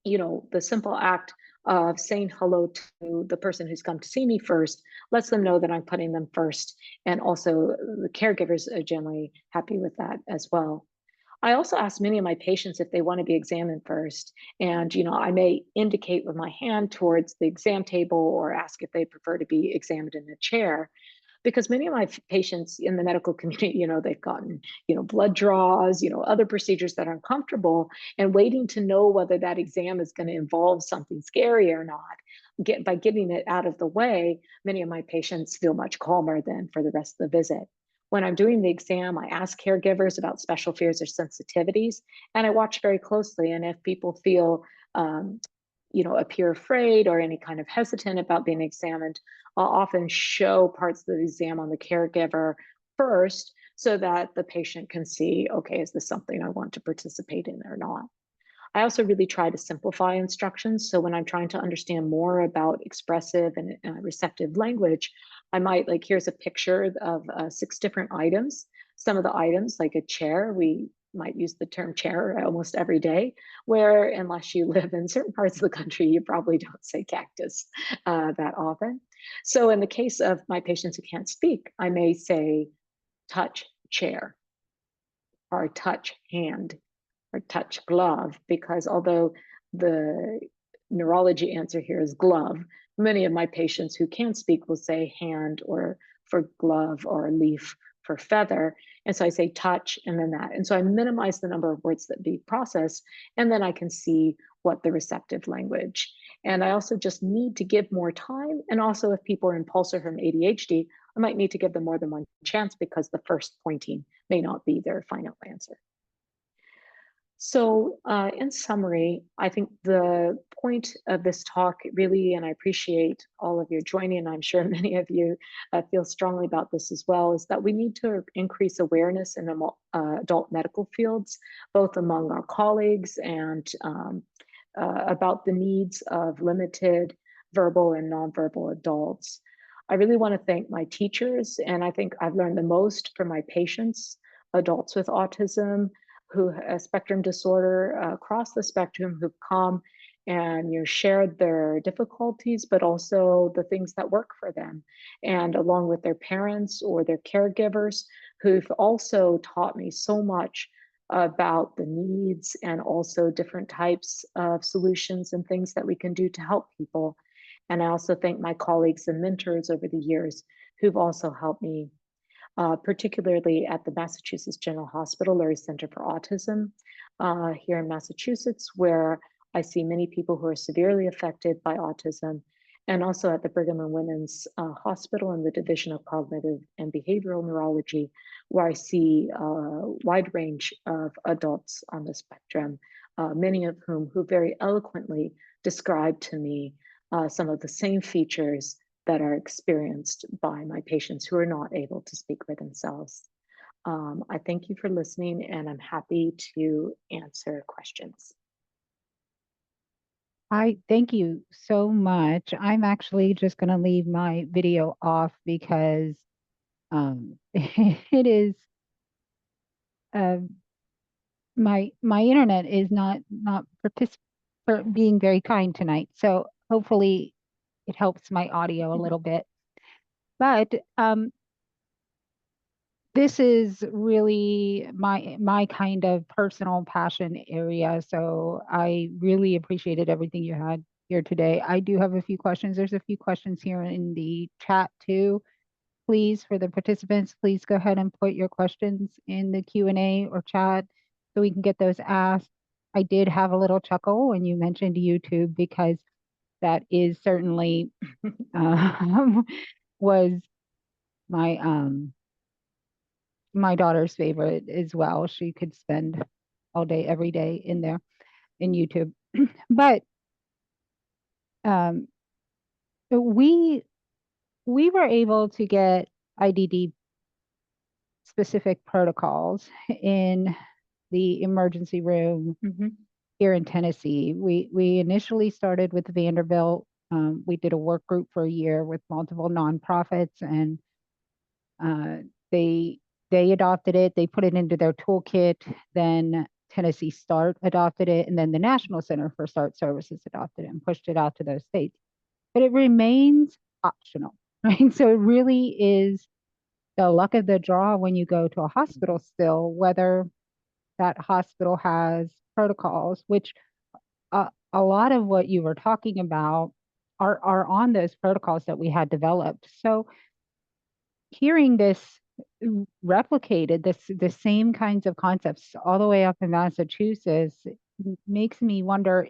the simple act of saying hello to the person who's come to see me first lets them know that I'm putting them first. And also, the caregivers are generally happy with that as well. I also ask many of my patients if they want to be examined first. And, I may indicate with my hand towards the exam table or ask if they prefer to be examined in a chair, because many of my patients in the medical community, they've gotten, blood draws, other procedures that are uncomfortable, and waiting to know whether that exam is going to involve something scary or not. By getting it out of the way, many of my patients feel much calmer than for the rest of the visit. When I'm doing the exam, I ask caregivers about special fears or sensitivities, and I watch very closely. And if people feel appear afraid or any kind of hesitant about being examined, I'll often show parts of the exam on the caregiver first so that the patient can see, okay, is this something I want to participate in or not? I also really try to simplify instructions. So when I'm trying to understand more about expressive and receptive language, I might here's a picture of 6 different items. Some of the items, like a chair, we might use the term chair almost every day, where unless you live in certain parts of the country, you probably don't say cactus that often. So in the case of my patients who can't speak, I may say touch chair or touch hand or touch glove, because although the neurology answer here is glove, many of my patients who can speak will say hand or for glove or leaf for feather. And so I say touch and then that. And so I minimize the number of words that be processed, and then I can see what the receptive language. And I also just need to give more time. And also, if people are impulsive from ADHD, I might need to give them more than one chance because the first pointing may not be their final answer. So, in summary, I think the point of this talk really, and I appreciate all of you joining, and I'm sure many of you feel strongly about this as well, is that we need to increase awareness in adult medical fields, both among our colleagues and about the needs of limited verbal and nonverbal adults. I really want to thank my teachers, and I think I've learned the most from my patients, adults with autism, who a spectrum disorder across the spectrum, who've come and shared their difficulties, but also the things that work for them, and along with their parents or their caregivers, who've also taught me so much about the needs and also different types of solutions and things that we can do to help people. And I also thank my colleagues and mentors over the years who've also helped me, particularly at the Massachusetts General Hospital Lurie Center for Autism here in Massachusetts, where I see many people who are severely affected by autism, and also at the Brigham and Women's Hospital in the Division of Cognitive and Behavioral Neurology, where I see a wide range of adults on the spectrum, many of who very eloquently described to me some of the same features that are experienced by my patients who are not able to speak for themselves. I thank you for listening, and I'm happy to answer questions.
I thank you so much. I'm actually just going to leave my video off because it is my internet is not for being very kind tonight. So hopefully it helps my audio a little bit. But this is really my kind of personal passion area. So I really appreciated everything you had here today. I do have a few questions. There's a few questions here in the chat too. Please, for the participants, please go ahead and put your questions in the Q&A or chat so we can get those asked. I did have a little chuckle when you mentioned YouTube, because that is certainly was my my daughter's favorite as well. She could spend all day, every day in there in YouTube. But um, we we were able to get IDD specific protocols in the emergency room
Mhm.
here in Tennessee. We initially started with Vanderbilt. We did a work group for a year with multiple nonprofits, and uh, they they adopted it. They put it into their toolkit. Then Tennessee Start adopted it, and then the National Center for Start Services adopted it and pushed it out to those states. But it remains optional, right? So it really is the luck of the draw when you go to a hospital still, whether that hospital has protocols, which a lot of what you were talking about are on those protocols that we had developed. So hearing this replicated, the same kinds of concepts all the way up in Massachusetts makes me wonder,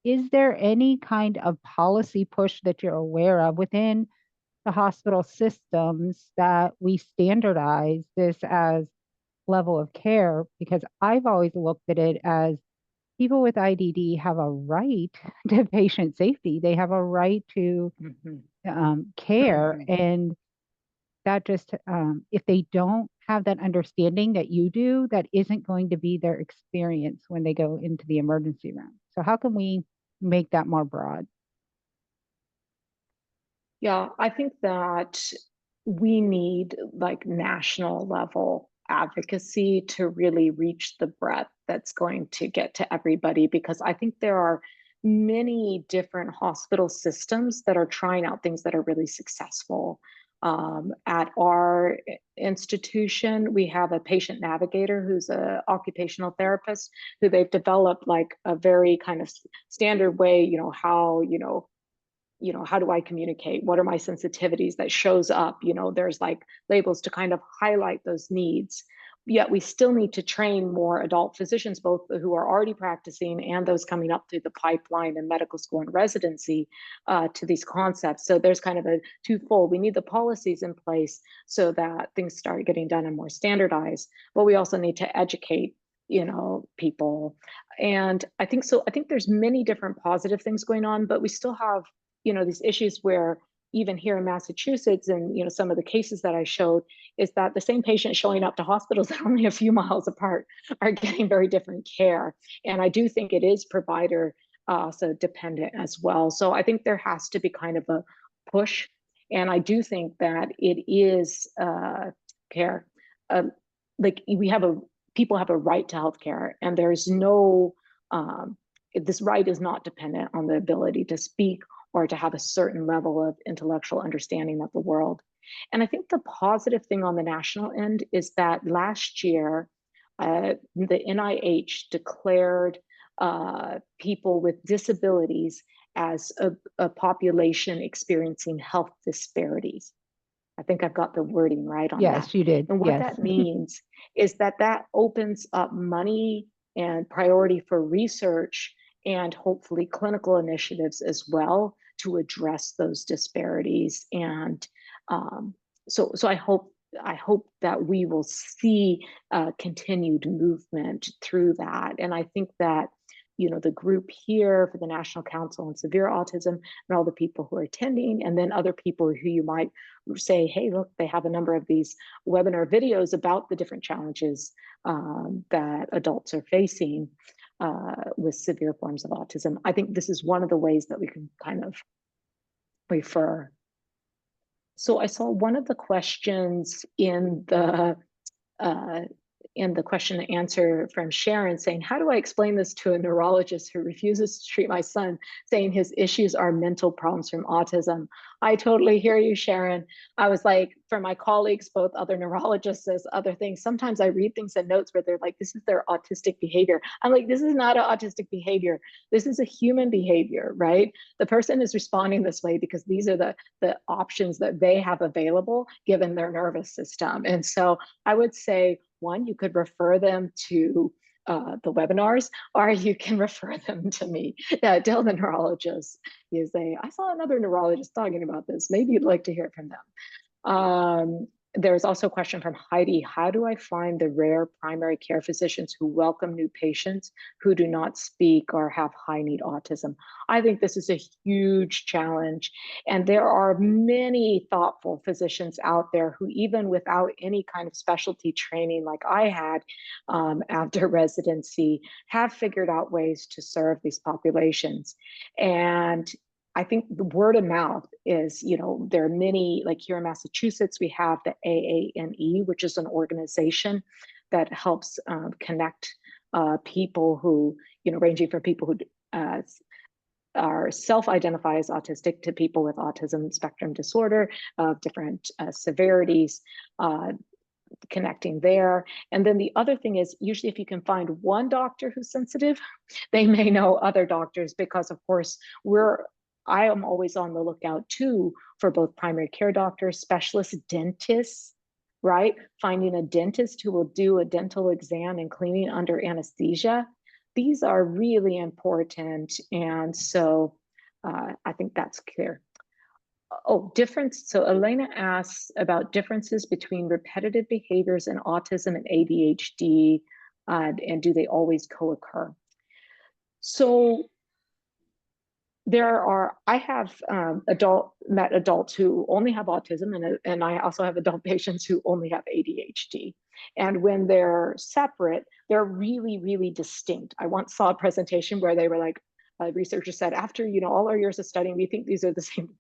is there any kind of policy push that you're aware of within the hospital systems that we standardize this as level of care? Because I've always looked at it as people with IDD have a right to patient safety. They have a right to
Mhm.
care.
Mhm.
And that just, if they don't have that understanding that you do, that isn't going to be their experience when they go into the emergency room. So, how can we make that more broad?
Yeah, I think that we need like national level advocacy to really reach the breadth that's going to get to everybody, because I think there are many different hospital systems that are trying out things that are really successful. At our institution, we have a patient navigator who's an occupational therapist who they've developed like a very kind of standard way, how do I communicate? What are my sensitivities that shows up? There's like labels to kind of highlight those needs. Yet we still need to train more adult physicians, both who are already practicing and those coming up through the pipeline in medical school and residency, to these concepts. So there's kind of a twofold. We need the policies in place so that things start getting done and more standardized, but we also need to educate people. And I think there's many different positive things going on, but we still have these issues where even here in Massachusetts, and some of the cases that I showed, is that the same patient showing up to hospitals that are only a few miles apart are getting very different care. And I do think it is provider so dependent as well. So I think there has to be kind of a push. And I do think that it is care. Uh, like we have a people have a right to health care, and there's no this right is not dependent on the ability to speak or to have a certain level of intellectual understanding of the world. And I think the positive thing on the national end is that last year, the NIH declared people with disabilities as a population experiencing health disparities. I think I've got the wording right on that.
Yes, you did.
And what
Yes.
that means is that opens up money and priority for research and hopefully clinical initiatives as well to address those disparities. And so I hope that we will see continued movement through that. And I think that the group here for the National Council on Severe Autism and all the people who are attending, and then other people who you might say, hey, look, they have a number of these webinar videos about the different challenges that adults are facing with severe forms of autism. I think this is one of the ways that we can kind of refer. So I saw one of the questions uh, in the question and answer from Sharon saying, how do I explain this to a neurologist who refuses to treat my son, saying his issues are mental problems from autism? I totally hear you, Sharon. I was like, for my colleagues, both other neurologists as other things, sometimes I read things in notes where they're like, this is their autistic behavior. I'm like, this is not an autistic behavior. This is a human behavior, right? The person is responding this way because these are the options that they have available given their nervous system. And so I would say, one, you could refer them to the webinars, or you can refer them to me. Yeah, tell the neurologist, you say, I saw another neurologist talking about this. Maybe you'd like to hear from them. There's also a question from Heidi. How do I find the rare primary care physicians who welcome new patients who do not speak or have high need autism? I think this is a huge challenge. And there are many thoughtful physicians out there who, even without any kind of specialty training like I had after residency, have figured out ways to serve these populations. And I think the word of mouth is, there are many, like here in Massachusetts, we have the AANE, which is an organization that helps connect people who, ranging from people who are self-identify as autistic to people with autism spectrum disorder of different severities, connecting there. And then the other thing is, usually if you can find one doctor who's sensitive, they may know other doctors, because of course I am always on the lookout too for both primary care doctors, specialists, dentists, right? Finding a dentist who will do a dental exam and cleaning under anesthesia. These are really important. And so I think that's clear. Oh, difference. So Elena asks about differences between repetitive behaviors in autism and ADHD, and do they always co-occur? So I have met adults who only have autism, and I also have adult patients who only have ADHD. And when they're separate, they're really, really distinct. I once saw a presentation where they were like, a researcher said, after all our years of studying, we think these are the same.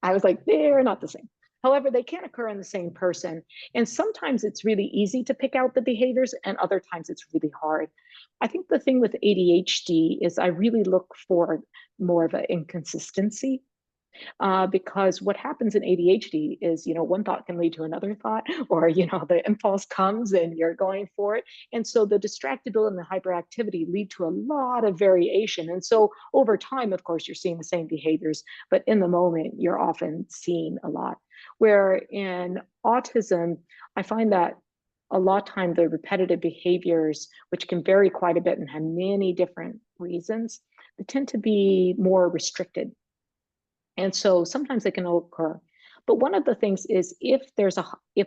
I was like, they're not the same. However, they can occur in the same person. And sometimes it's really easy to pick out the behaviors, and other times it's really hard. I think the thing with ADHD is I really look for more of an inconsistency, because what happens in ADHD is, one thought can lead to another thought, or, the impulse comes and you're going for it. And so the distractibility and the hyperactivity lead to a lot of variation. And so over time, of course, you're seeing the same behaviors, but in the moment, you're often seeing a lot. Where in autism, I find that a lot of time the repetitive behaviors, which can vary quite a bit and have many different reasons, they tend to be more restricted. And so sometimes they can occur. But one of the things is, if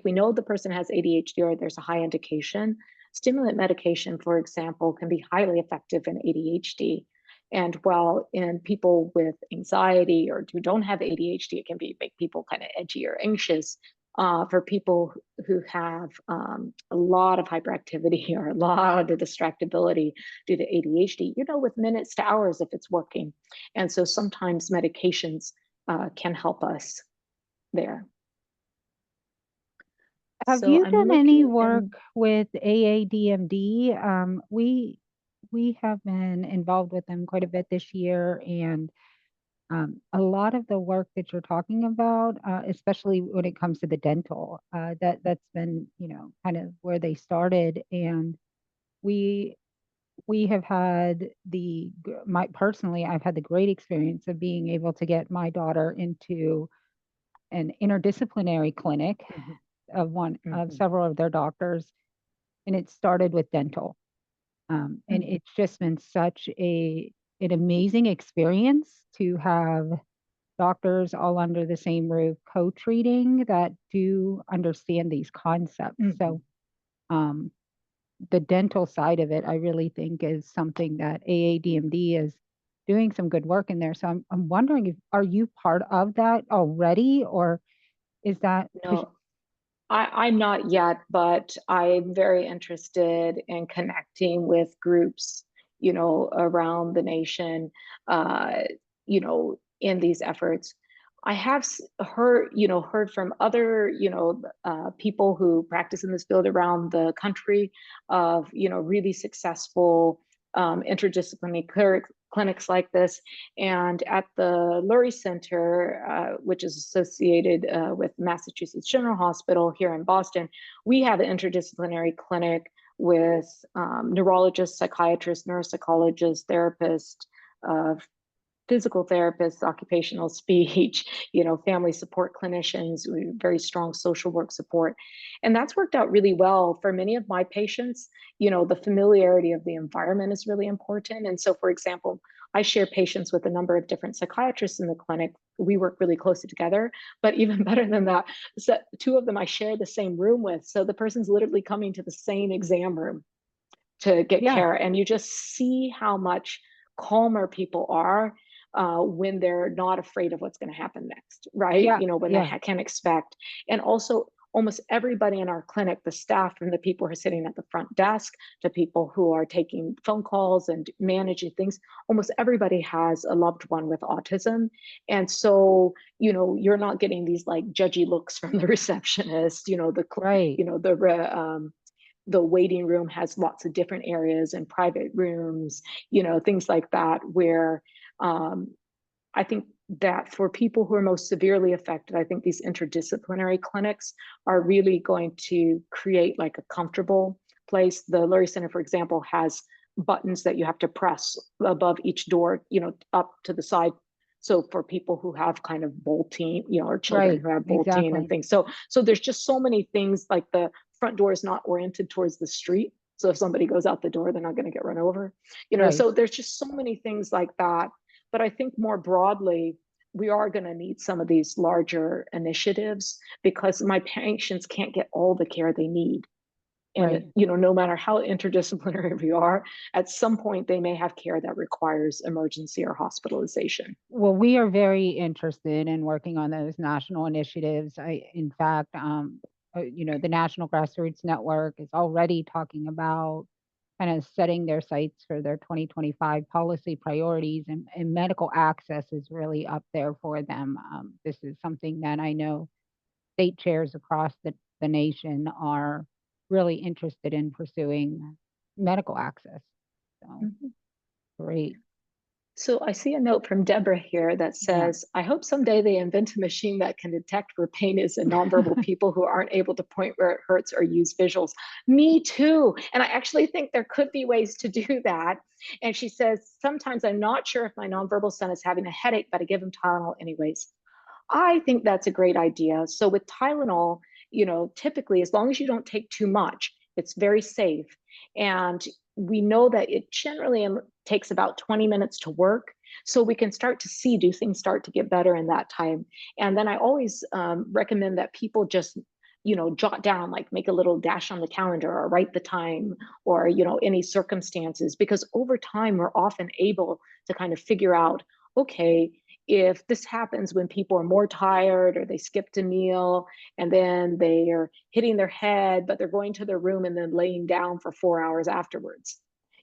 we know the person has ADHD or there's a high indication, stimulant medication, for example, can be highly effective in ADHD. And while in people with anxiety or who don't have ADHD, it can make people kind of edgy or anxious. For people who have a lot of hyperactivity or a lot of distractibility due to ADHD, with minutes to hours if it's working. And so sometimes medications can help us there.
Have
So
you
I'm
done any
looking
work
in.
with AADMD? We have been involved with them quite a bit this year, and a lot of the work that you're talking about, especially when it comes to the dental, that's been, kind of where they started. And we have had personally, I've had the great experience of being able to get my daughter into an interdisciplinary clinic
Mhm,
of one of
mhm,
several of their doctors, and it started with dental. And
mhm,
it's just been such an amazing experience to have doctors all under the same roof co-treating that do understand these concepts.
mhm.
So um, the dental side of it, I really think is something that AADMD is doing some good work in there. So I'm wondering, if are you part of that already, or is that because
No, I'm not yet, but I'm very interested in connecting with groups, around the nation, in these efforts. I have heard from other, people who practice in this field around the country of, really successful interdisciplinary clinics like this. And at the Lurie Center, which is associated with Massachusetts General Hospital here in Boston, we have an interdisciplinary clinic with neurologists, psychiatrists, neuropsychologists, therapists, uh, physical therapists, occupational speech, family support clinicians, very strong social work support. And that's worked out really well for many of my patients. The familiarity of the environment is really important. And so, for example, I share patients with a number of different psychiatrists in the clinic. We work really closely together, but even better than that, so two of them I share the same room with. So the person's literally coming to the same exam room to get
Yeah.
care. And you just see how much calmer people are when they're not afraid of what's going to happen next, right?
Yeah.
You know, when they
Yeah.
can expect. And also, almost everybody in our clinic, the staff, from the people who are sitting at the front desk to people who are taking phone calls and managing things, almost everybody has a loved one with autism. And so, you know, you're not getting these like judgy looks from the receptionist,
Right.
the waiting room has lots of different areas and private rooms, things like that, where um, I think that for people who are most severely affected, I think these interdisciplinary clinics are really going to create like a comfortable place. The Lurie Center, for example, has buttons that you have to press above each door, up to the side. So for people who have kind of bolting, or children
Right.
who have bolting and
Exactly.
things. So there's just so many things, like the front door is not oriented towards the street. So if somebody goes out the door, they're not going to get run over.
Right.
So there's just so many things like that. But I think more broadly, we are going to need some of these larger initiatives, because my patients can't get all the care they need. And,
Right.
no matter how interdisciplinary we are, at some point they may have care that requires emergency or hospitalization.
Well, we are very interested in working on those national initiatives. In fact, the National Grassroots Network is already talking about kind of setting their sights for their 2025 policy priorities, and medical access is really up there for them. This is something that I know state chairs across the nation are really interested in pursuing medical access. So
Mhm.
great.
So I see a note from Deborah here that
Yeah.
says, I hope someday they invent a machine that can detect where pain is in nonverbal people who aren't able to point where it hurts or use visuals. Me too. And I actually think there could be ways to do that. And she says, sometimes I'm not sure if my nonverbal son is having a headache, but I give him Tylenol anyways. I think that's a great idea. So with Tylenol, typically, as long as you don't take too much, it's very safe. And we know that it generally takes about 20 minutes to work. So we can start to see, do things start to get better in that time? And then I always recommend that people just, jot down, like make a little dash on the calendar or write the time, or, any circumstances, because over time we're often able to kind of figure out, okay, if this happens when people are more tired, or they skipped a meal and then they are hitting their head, but they're going to their room and then laying down for 4 hours afterwards,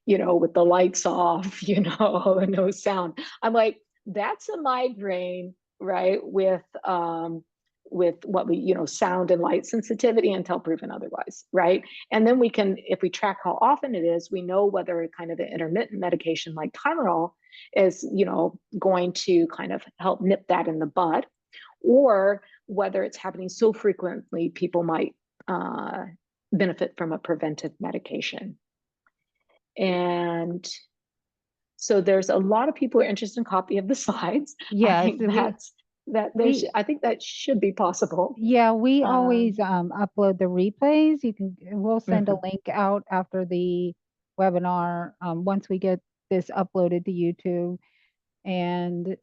with the lights off, and no sound. I'm like, that's a migraine, right? With what we, sound and light sensitivity until proven otherwise, right? And then we can, if we track how often it is, we know whether kind of an intermittent medication like Tylenol is, going to kind of help nip that in the bud, or whether it's happening so frequently people might benefit from a preventive medication. And so there's a lot of people who are interested in copy of the slides. I
Yes,
think
we
I think that should be possible.
yeah, we always
Um,
upload the replays. We'll send a
mhm,
link out after the webinar, once we get this uploaded to YouTube, and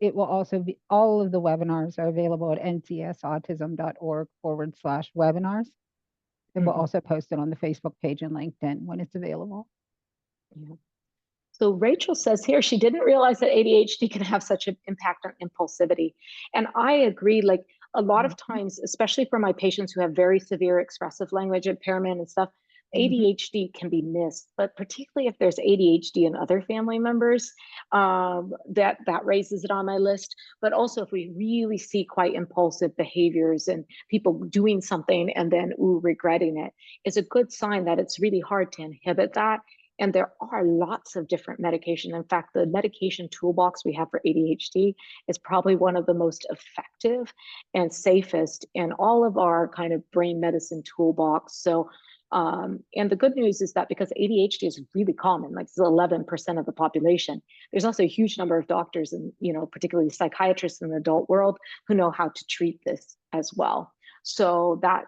it will also be, all of the webinars are available at ncsautism.org/webinars. And we'll
mhm,
also post it on the Facebook page and LinkedIn when it's available.
yeah. So Rachel says here, she didn't realize that ADHD can have such an impact on impulsivity. And I agree, like a lot of
Mhm.
times, especially for my patients who have very severe expressive language impairment and stuff,
Mhm.
ADHD can be missed, but particularly if there's ADHD in other family members, that raises it on my list. But also if we really see quite impulsive behaviors and people doing something and then regretting it, is a good sign that it's really hard to inhibit that. And there are lots of different medication. In fact, the medication toolbox we have for ADHD is probably one of the most effective and safest in all of our kind of brain medicine toolbox. So, and the good news is that because ADHD is really common, like it's 11% of the population, there's also a huge number of doctors and, particularly psychiatrists in the adult world who know how to treat this as well. So that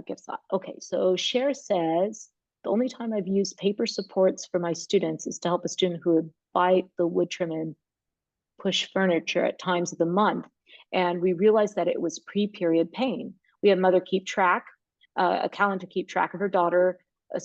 gives that. Okay, so Cher says, the only time I've used paper supports for my students is to help a student who bite the wood trim and push furniture at times of the month. And we realized that it was pre-period pain. We had mother keep track, a calendar to keep track of her daughter's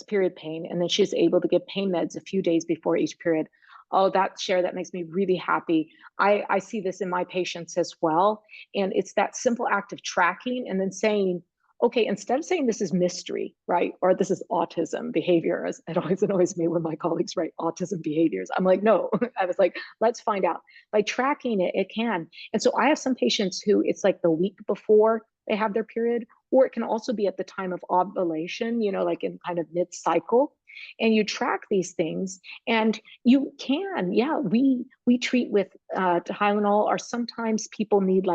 period pain, and then she was able to get pain meds a few days before each period. Oh, that makes me really happy. I see this in my patients as well. And it's that simple act of tracking and then saying, okay, instead of saying this is mystery, right? Or this is autism behavior, as it always annoys me when my colleagues write autism behaviors. I'm like, no, I was like, let's find out. By tracking it, it can. And so I have some patients who it's like the week before they have their period, or it can also be at the time of ovulation, like in kind of mid cycle. And you track these things, and you can, yeah, we treat with Tylenol, or sometimes people need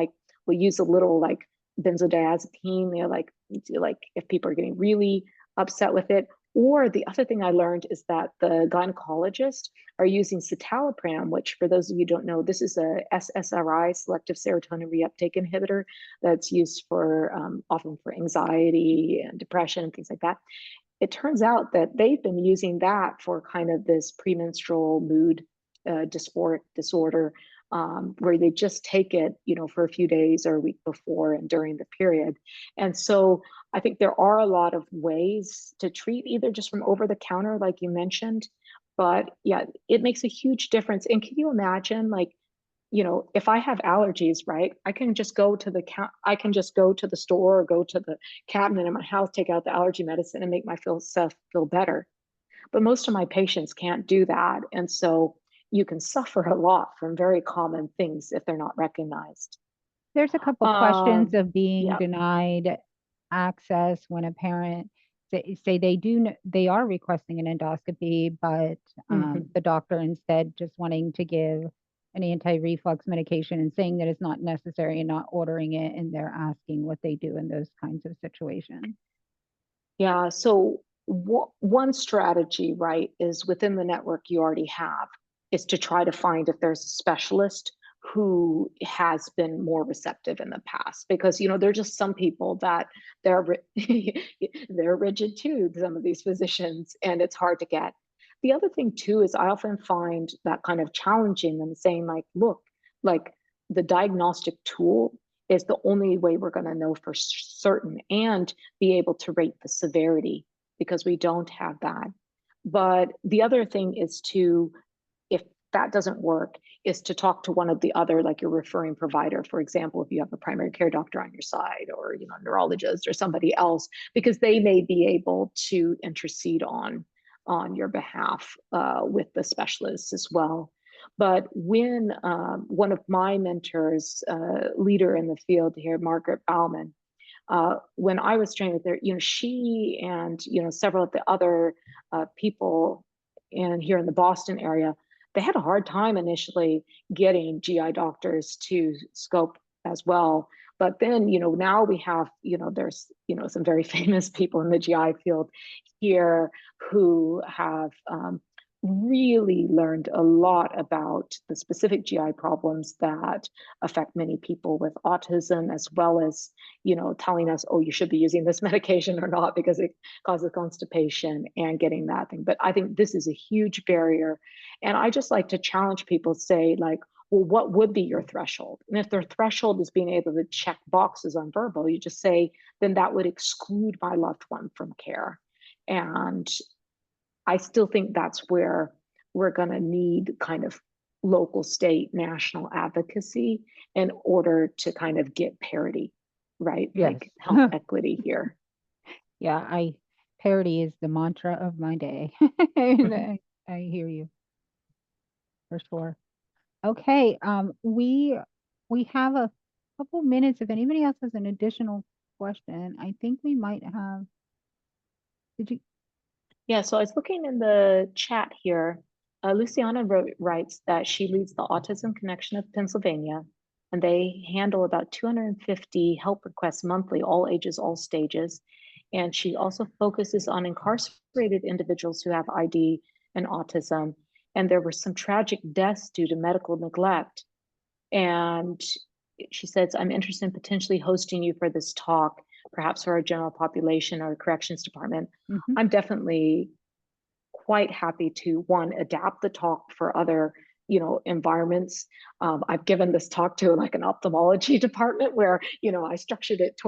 we use a little benzodiazepine, like if people are getting really upset with it. Or the other thing I learned is that the gynecologists are using citalopram, which for those of you who don't know, this is a SSRI, selective serotonin reuptake inhibitor, that's used for often for anxiety and depression and things like that. It turns out that they've been using that for kind of this premenstrual mood dysphoric disorder, where they just take it, for a few days or a week before and during the period. And so I think there are a lot of ways to treat, either just from over the counter, like you mentioned, but yeah, it makes a huge difference. And can you imagine, if I have allergies, right, I can just go to the store or go to the cabinet in my house, take out the allergy medicine and make myself feel better. But most of my patients can't do that. And so you can suffer a lot from very common things if they're not recognized.
There's a couple questions
Um,
of being
yeah.
denied access when a parent say they are requesting an endoscopy, but
Mhm.
the doctor instead just wanting to give an anti-reflux medication and saying that it's not necessary and not ordering it, and they're asking what they do in those kinds of situations.
Yeah. So one strategy, right, is within the network you already have, is to try to find if there's a specialist who has been more receptive in the past, because there are just some people that they're they're rigid too, some of these physicians, and it's hard to get. The other thing too is I often find that kind of challenging them, saying like, look, like the diagnostic tool is the only way we're going to know for certain and be able to rate the severity, because we don't have that. But the other thing is to, if that doesn't work, is to talk to one of the other, like your referring provider, for example, if you have a primary care doctor on your side, or a neurologist or somebody else, because they may be able to intercede on your behalf with the specialists as well. But when one of my mentors, leader in the field here, Margaret Bauman, when I was trained with her, she and several of the other people here in the Boston area, they had a hard time initially getting GI doctors to scope as well. But then, now we have, there's, some very famous people in the GI field here who have really learned a lot about the specific GI problems that affect many people with autism, as well as, telling us, oh, you should be using this medication or not because it causes constipation, and getting that thing. But I think this is a huge barrier. And I just like to challenge people, say, like, well, what would be your threshold? And if their threshold is being able to check boxes on verbal, you just say, then that would exclude my loved one from care. And I still think that's where we're going to need kind of local, state, national advocacy in order to kind of get parity, right?
Yes.
Like health equity here.
Yeah, parity is the mantra of my day. And I hear you for sure. Okay, we have a couple minutes. If anybody else has an additional question, I think we might have. Did you?
Yeah, so I was looking in the chat here. Luciana writes that she leads the Autism Connection of Pennsylvania, and they handle about 250 help requests monthly, all ages, all stages. And she also focuses on incarcerated individuals who have ID and autism. And there were some tragic deaths due to medical neglect. And she says, I'm interested in potentially hosting you for this talk, perhaps for our general population or corrections department.
Mhm.
I'm definitely quite happy to, one, adapt the talk for other, environments. I've given this talk to like an ophthalmology department where, I structured it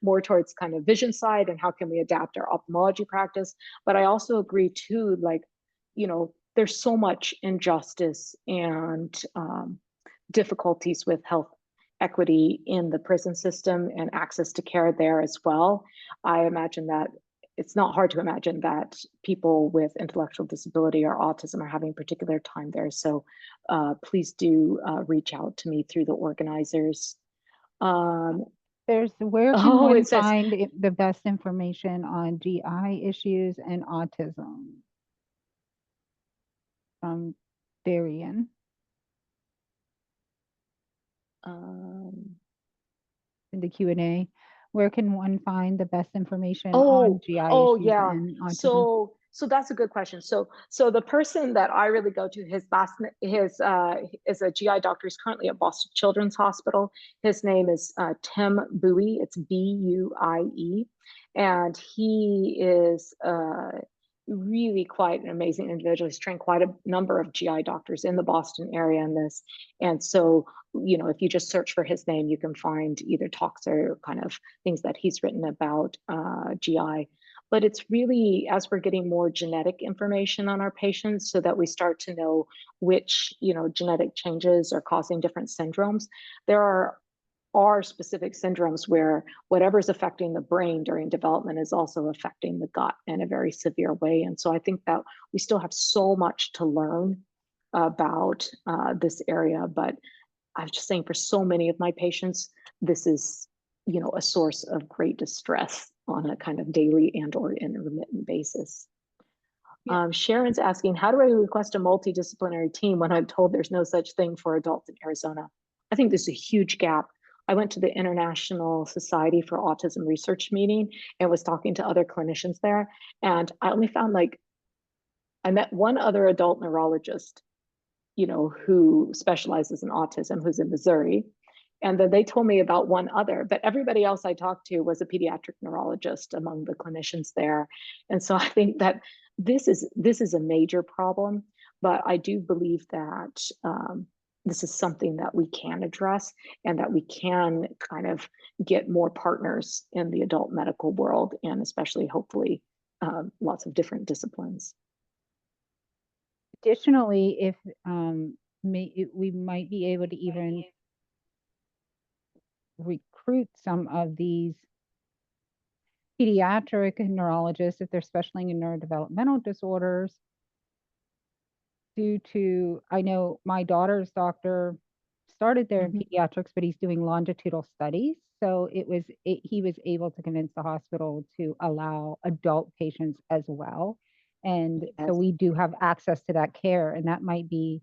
more towards kind of vision side and how can we adapt our ophthalmology practice. But I also agree too, like, there's so much injustice and difficulties with health equity in the prison system and access to care there as well. I imagine that it's not hard to imagine that people with intellectual disability or autism are having particular time there. So please do reach out to me through the organizers.
Where can
Oh,
one
it says,
find the best information on GI issues and autism from Darian
um,
in the Q&A? Where can one find the best information on
oh,
GI
oh
issues
yeah.
and autism?
So that's a good question. So the person that I really go to, his his is a GI doctor. He's currently at Boston Children's Hospital. His name is Tim Buie. It's Buie, and he is really quite an amazing individual. He's trained quite a number of GI doctors in the Boston area in this, and so if you just search for his name, you can find either talks or kind of things that he's written about GI. But it's really as we're getting more genetic information on our patients so that we start to know which, genetic changes are causing different syndromes. There are specific syndromes where whatever's affecting the brain during development is also affecting the gut in a very severe way. And so I think that we still have so much to learn about this area. But I was just saying, for so many of my patients, this is, a source of great distress on a kind of daily and or intermittent basis.
Yeah.
Sharon's asking, how do I request a multidisciplinary team when I'm told there's no such thing for adults in Arizona? I think there's a huge gap. I went to the International Society for Autism Research meeting and was talking to other clinicians there. And I only found I met one other adult neurologist, who specializes in autism, who's in Missouri. And then they told me about one other, but everybody else I talked to was a pediatric neurologist among the clinicians there. And so I think that this is a major problem, but I do believe that this is something that we can address and that we can kind of get more partners in the adult medical world and especially hopefully lots of different disciplines.
Additionally, if we might be able to even recruit some of these pediatric neurologists if they're specializing in neurodevelopmental disorders due to, I know my daughter's doctor started there in pediatrics, but he's doing longitudinal studies. So he was able to convince the hospital to allow adult patients as well. And
Yes.
so we do have access to that care, and that might be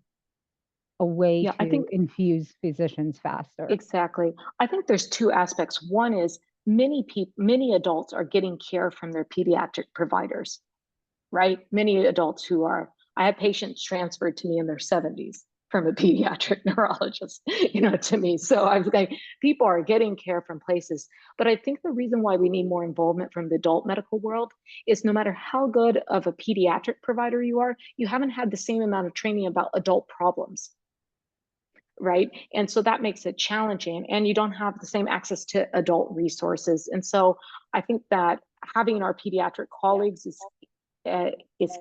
a way
Yeah, I
to
think
infuse physicians faster.
exactly. I think there's two aspects. One is many adults are getting care from their pediatric providers, right? Many adults I had patients transferred to me in their 70s from a pediatric neurologist, to me. So I was like, people are getting care from places. But I think the reason why we need more involvement from the adult medical world is no matter how good of a pediatric provider you are, you haven't had the same amount of training about adult problems. Right. And so that makes it challenging, and you don't have the same access to adult resources. And so I think that having our pediatric colleagues is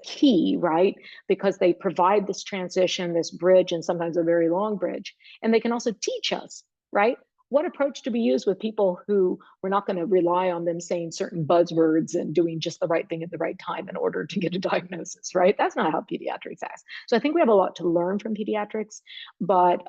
key, right? Because they provide this transition, this bridge, and sometimes a very long bridge. And they can also teach us, right? What approach to be used with people who we're not going to rely on them saying certain buzzwords and doing just the right thing at the right time in order to get a diagnosis, right? That's not how pediatrics acts. So I think we have a lot to learn from pediatrics, but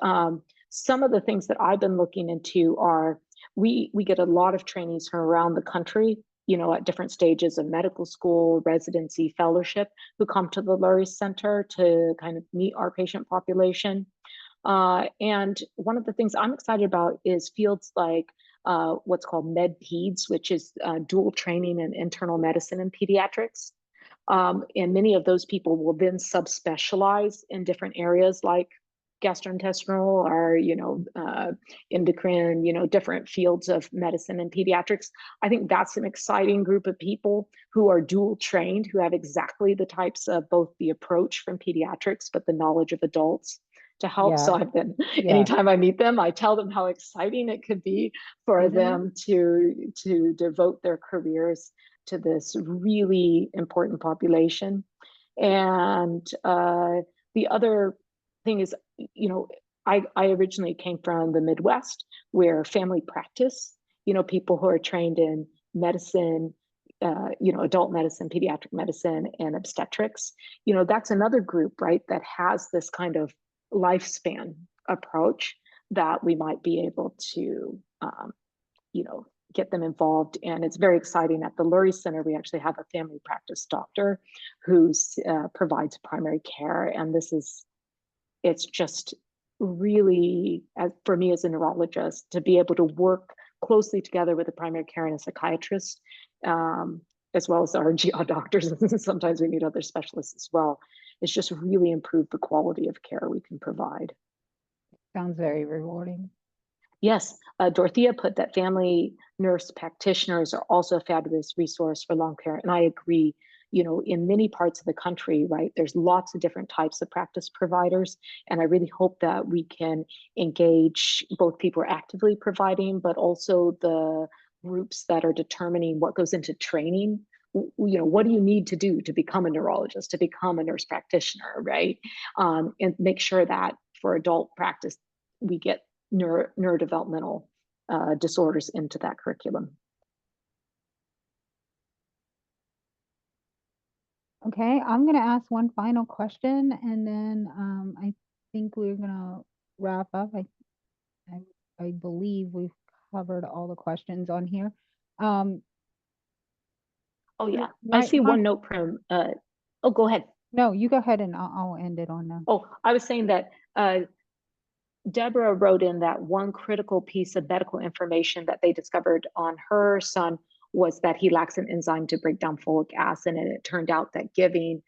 some of the things that I've been looking into are we get a lot of trainees from around the country, at different stages of medical school, residency, fellowship, who come to the Lurie Center to kind of meet our patient population. And one of the things I'm excited about is fields like what's called med peds, which is dual training in internal medicine and pediatrics. And many of those people will then subspecialize in different areas like gastrointestinal or, endocrine, different fields of medicine and pediatrics. I think that's an exciting group of people who are dual trained, who have exactly the types of both the approach from pediatrics, but the knowledge of adults to help. So
Yeah.
I've been,
Yeah.
anytime I meet them, I tell them how exciting it could be for
Isn't it?
them to devote their careers to this really important population. And the other thing is, I originally came from the Midwest, where family practice, people who are trained in medicine, adult medicine, pediatric medicine, and obstetrics, that's another group, right, that has this kind of lifespan approach that we might be able to, get them involved. And it's very exciting. At the Lurie Center, we actually have a family practice doctor who provides primary care. And it's just really, for me as a neurologist, to be able to work closely together with a primary care and a psychiatrist, as well as our GI doctors. And sometimes we need other specialists as well. It's just really improved the quality of care we can provide.
Sounds very rewarding.
Yes, Dorothea put that family nurse practitioners are also a fabulous resource for long care. And I agree, in many parts of the country, right, there's lots of different types of practice providers. And I really hope that we can engage both people who are actively providing, but also the groups that are determining what goes into training. What do you need to do to become a neurologist, to become a nurse practitioner, right? And make sure that for adult practice, we get neurodevelopmental disorders into that curriculum.
Okay, I'm going to ask one final question, and then I think we're going to wrap up. I, I believe we've covered all the questions on here. Um,
Oh yeah, I
my,
see
my,
one note from. Oh, go ahead.
no, you go ahead and I'll end it on that.
Oh, I was saying that Deborah wrote in that one critical piece of medical information that they discovered on her son was that he lacks an enzyme to break down folic acid, and it turned out that giving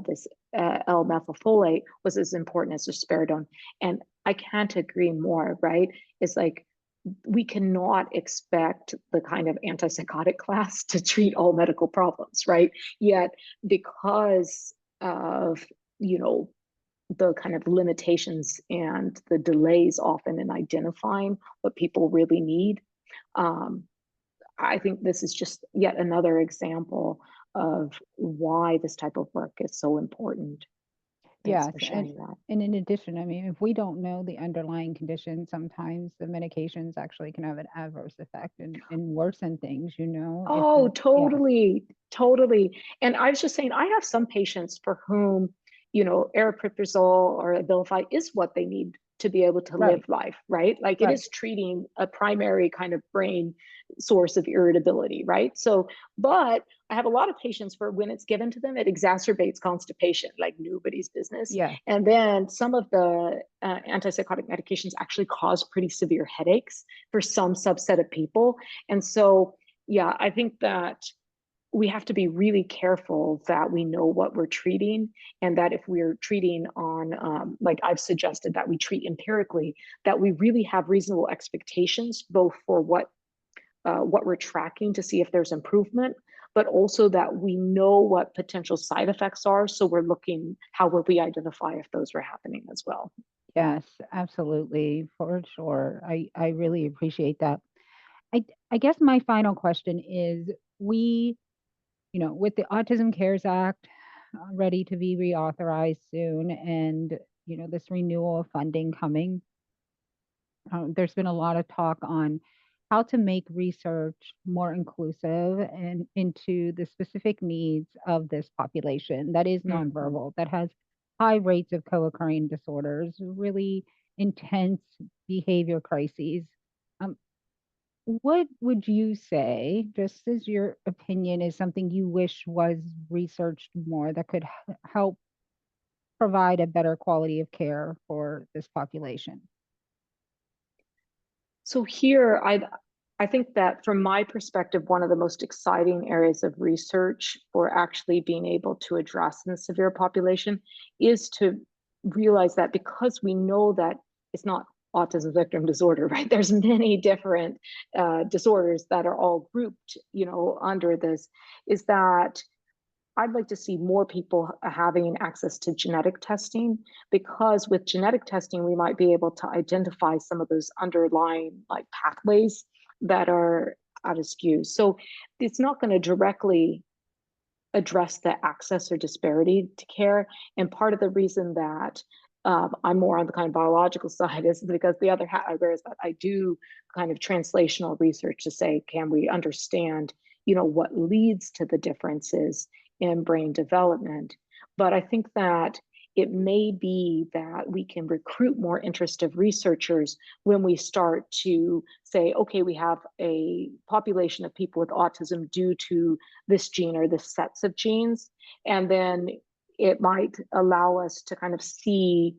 this L-methylfolate was as important as risperidone. And I can't agree more. Right? It's like we cannot expect the kind of antipsychotic class to treat all medical problems, right? Yet, because of the kind of limitations and the delays often in identifying what people really need. I think this is just yet another example of why this type of work is so important. Thanks
Yes,
for sharing that.
and in addition, I mean, if we don't know the underlying condition, sometimes the medications actually can have an adverse effect and worsen things, if
Oh,
yes,
totally, totally. And I was just saying, I have some patients for whom, aripiprazole or Abilify is what they need to be able to live
right,
life, right? Like it
right.
is treating a primary kind of brain source of irritability, right? So, but I have a lot of patients for when it's given to them, it exacerbates constipation like nobody's business.
Yeah,
And then some of the antipsychotic medications actually cause pretty severe headaches for some subset of people. And so, yeah, I think that we have to be really careful that we know what we're treating, and that if we're treating on, like I've suggested, that we treat empirically, that we really have reasonable expectations, both for what we're tracking to see if there's improvement, but also that we know what potential side effects are. So we're looking, how will we identify if those were happening as well?
yes, absolutely, for sure. I really appreciate that. I guess my final question is we, with the Autism Cares Act ready to be reauthorized soon and, this renewal of funding coming, there's been a lot of talk on how to make research more inclusive and into the specific needs of this population that is
Mm-hmm.
nonverbal, that has high rates of co-occurring disorders, really intense behavior crises. Um, what would you say, just as your opinion, is something you wish was researched more that could help provide a better quality of care for this population?
So here, I think that from my perspective, one of the most exciting areas of research for actually being able to address in the severe population is to realize that because we know that it's not autism spectrum disorder, right? There's many different disorders that are all grouped, under this, is that I'd like to see more people having access to genetic testing, because with genetic testing, we might be able to identify some of those underlying like pathways that are out of skew. So it's not going to directly address the access or disparity to care. And part of the reason that I'm more on the kind of biological side is because the other hat I wear is that I do kind of translational research to say, can we understand, what leads to the differences in brain development? But I think that it may be that we can recruit more interested researchers when we start to say, okay, we have a population of people with autism due to this gene or this sets of genes. And then it might allow us to kind of see,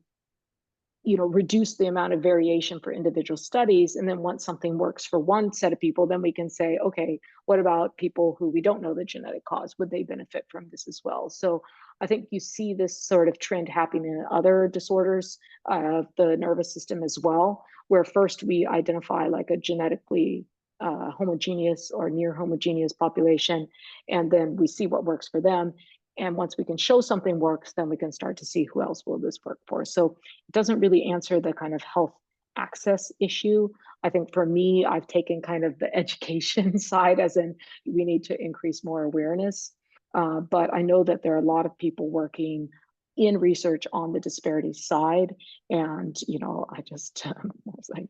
reduce the amount of variation for individual studies. And then once something works for one set of people, then we can say, okay, what about people who we don't know the genetic cause? Would they benefit from this as well? So I think you see this sort of trend happening in other disorders of the nervous system as well, where first we identify like a genetically homogeneous or near homogeneous population, and then we see what works for them. And once we can show something works, then we can start to see who else will this work for. So it doesn't really answer the kind of health access issue. I think for me, I've taken kind of the education side, as in we need to increase more awareness. But I know that there are a lot of people working in research on the disparity side. And, I just was like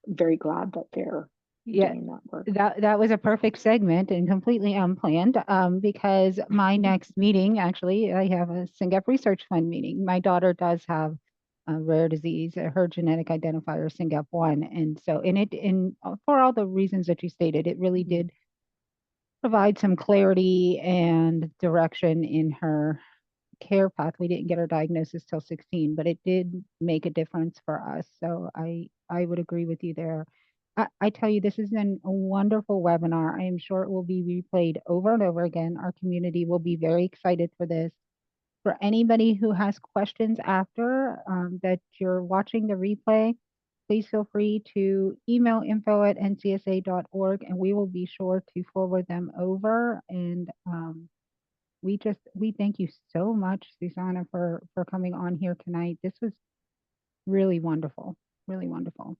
very glad that they're
Yeah,
doing that work.
that was a perfect segment and completely unplanned, because my next meeting, actually, I have a SINGAP Research Fund meeting. My daughter does have a rare disease, her genetic identifier SINGAP1, and so for all the reasons that you stated, it really did provide some clarity and direction in her care path. We didn't get our diagnosis till 16, but it did make a difference for us. So I would agree with you there. I tell you, this has been a wonderful webinar. I am sure it will be replayed over and over again. Our community will be very excited for this. For anybody who has questions after that you're watching the replay, please feel free to email info@ncsa.org, and we will be sure to forward them over. And we thank you so much, Susanna, for coming on here tonight. This was really wonderful, really wonderful.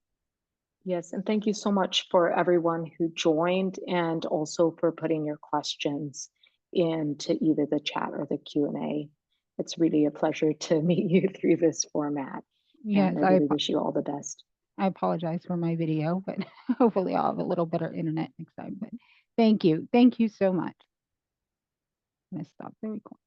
Yes, and thank you so much for everyone who joined, and also for putting your questions into either the chat or the Q&A. It's really a pleasure to meet you through this format, and
Yes,
I really wish you all the best.
I apologize for my video, but hopefully I'll have a little better internet next time. But thank you so much. I'm gonna stop the recording.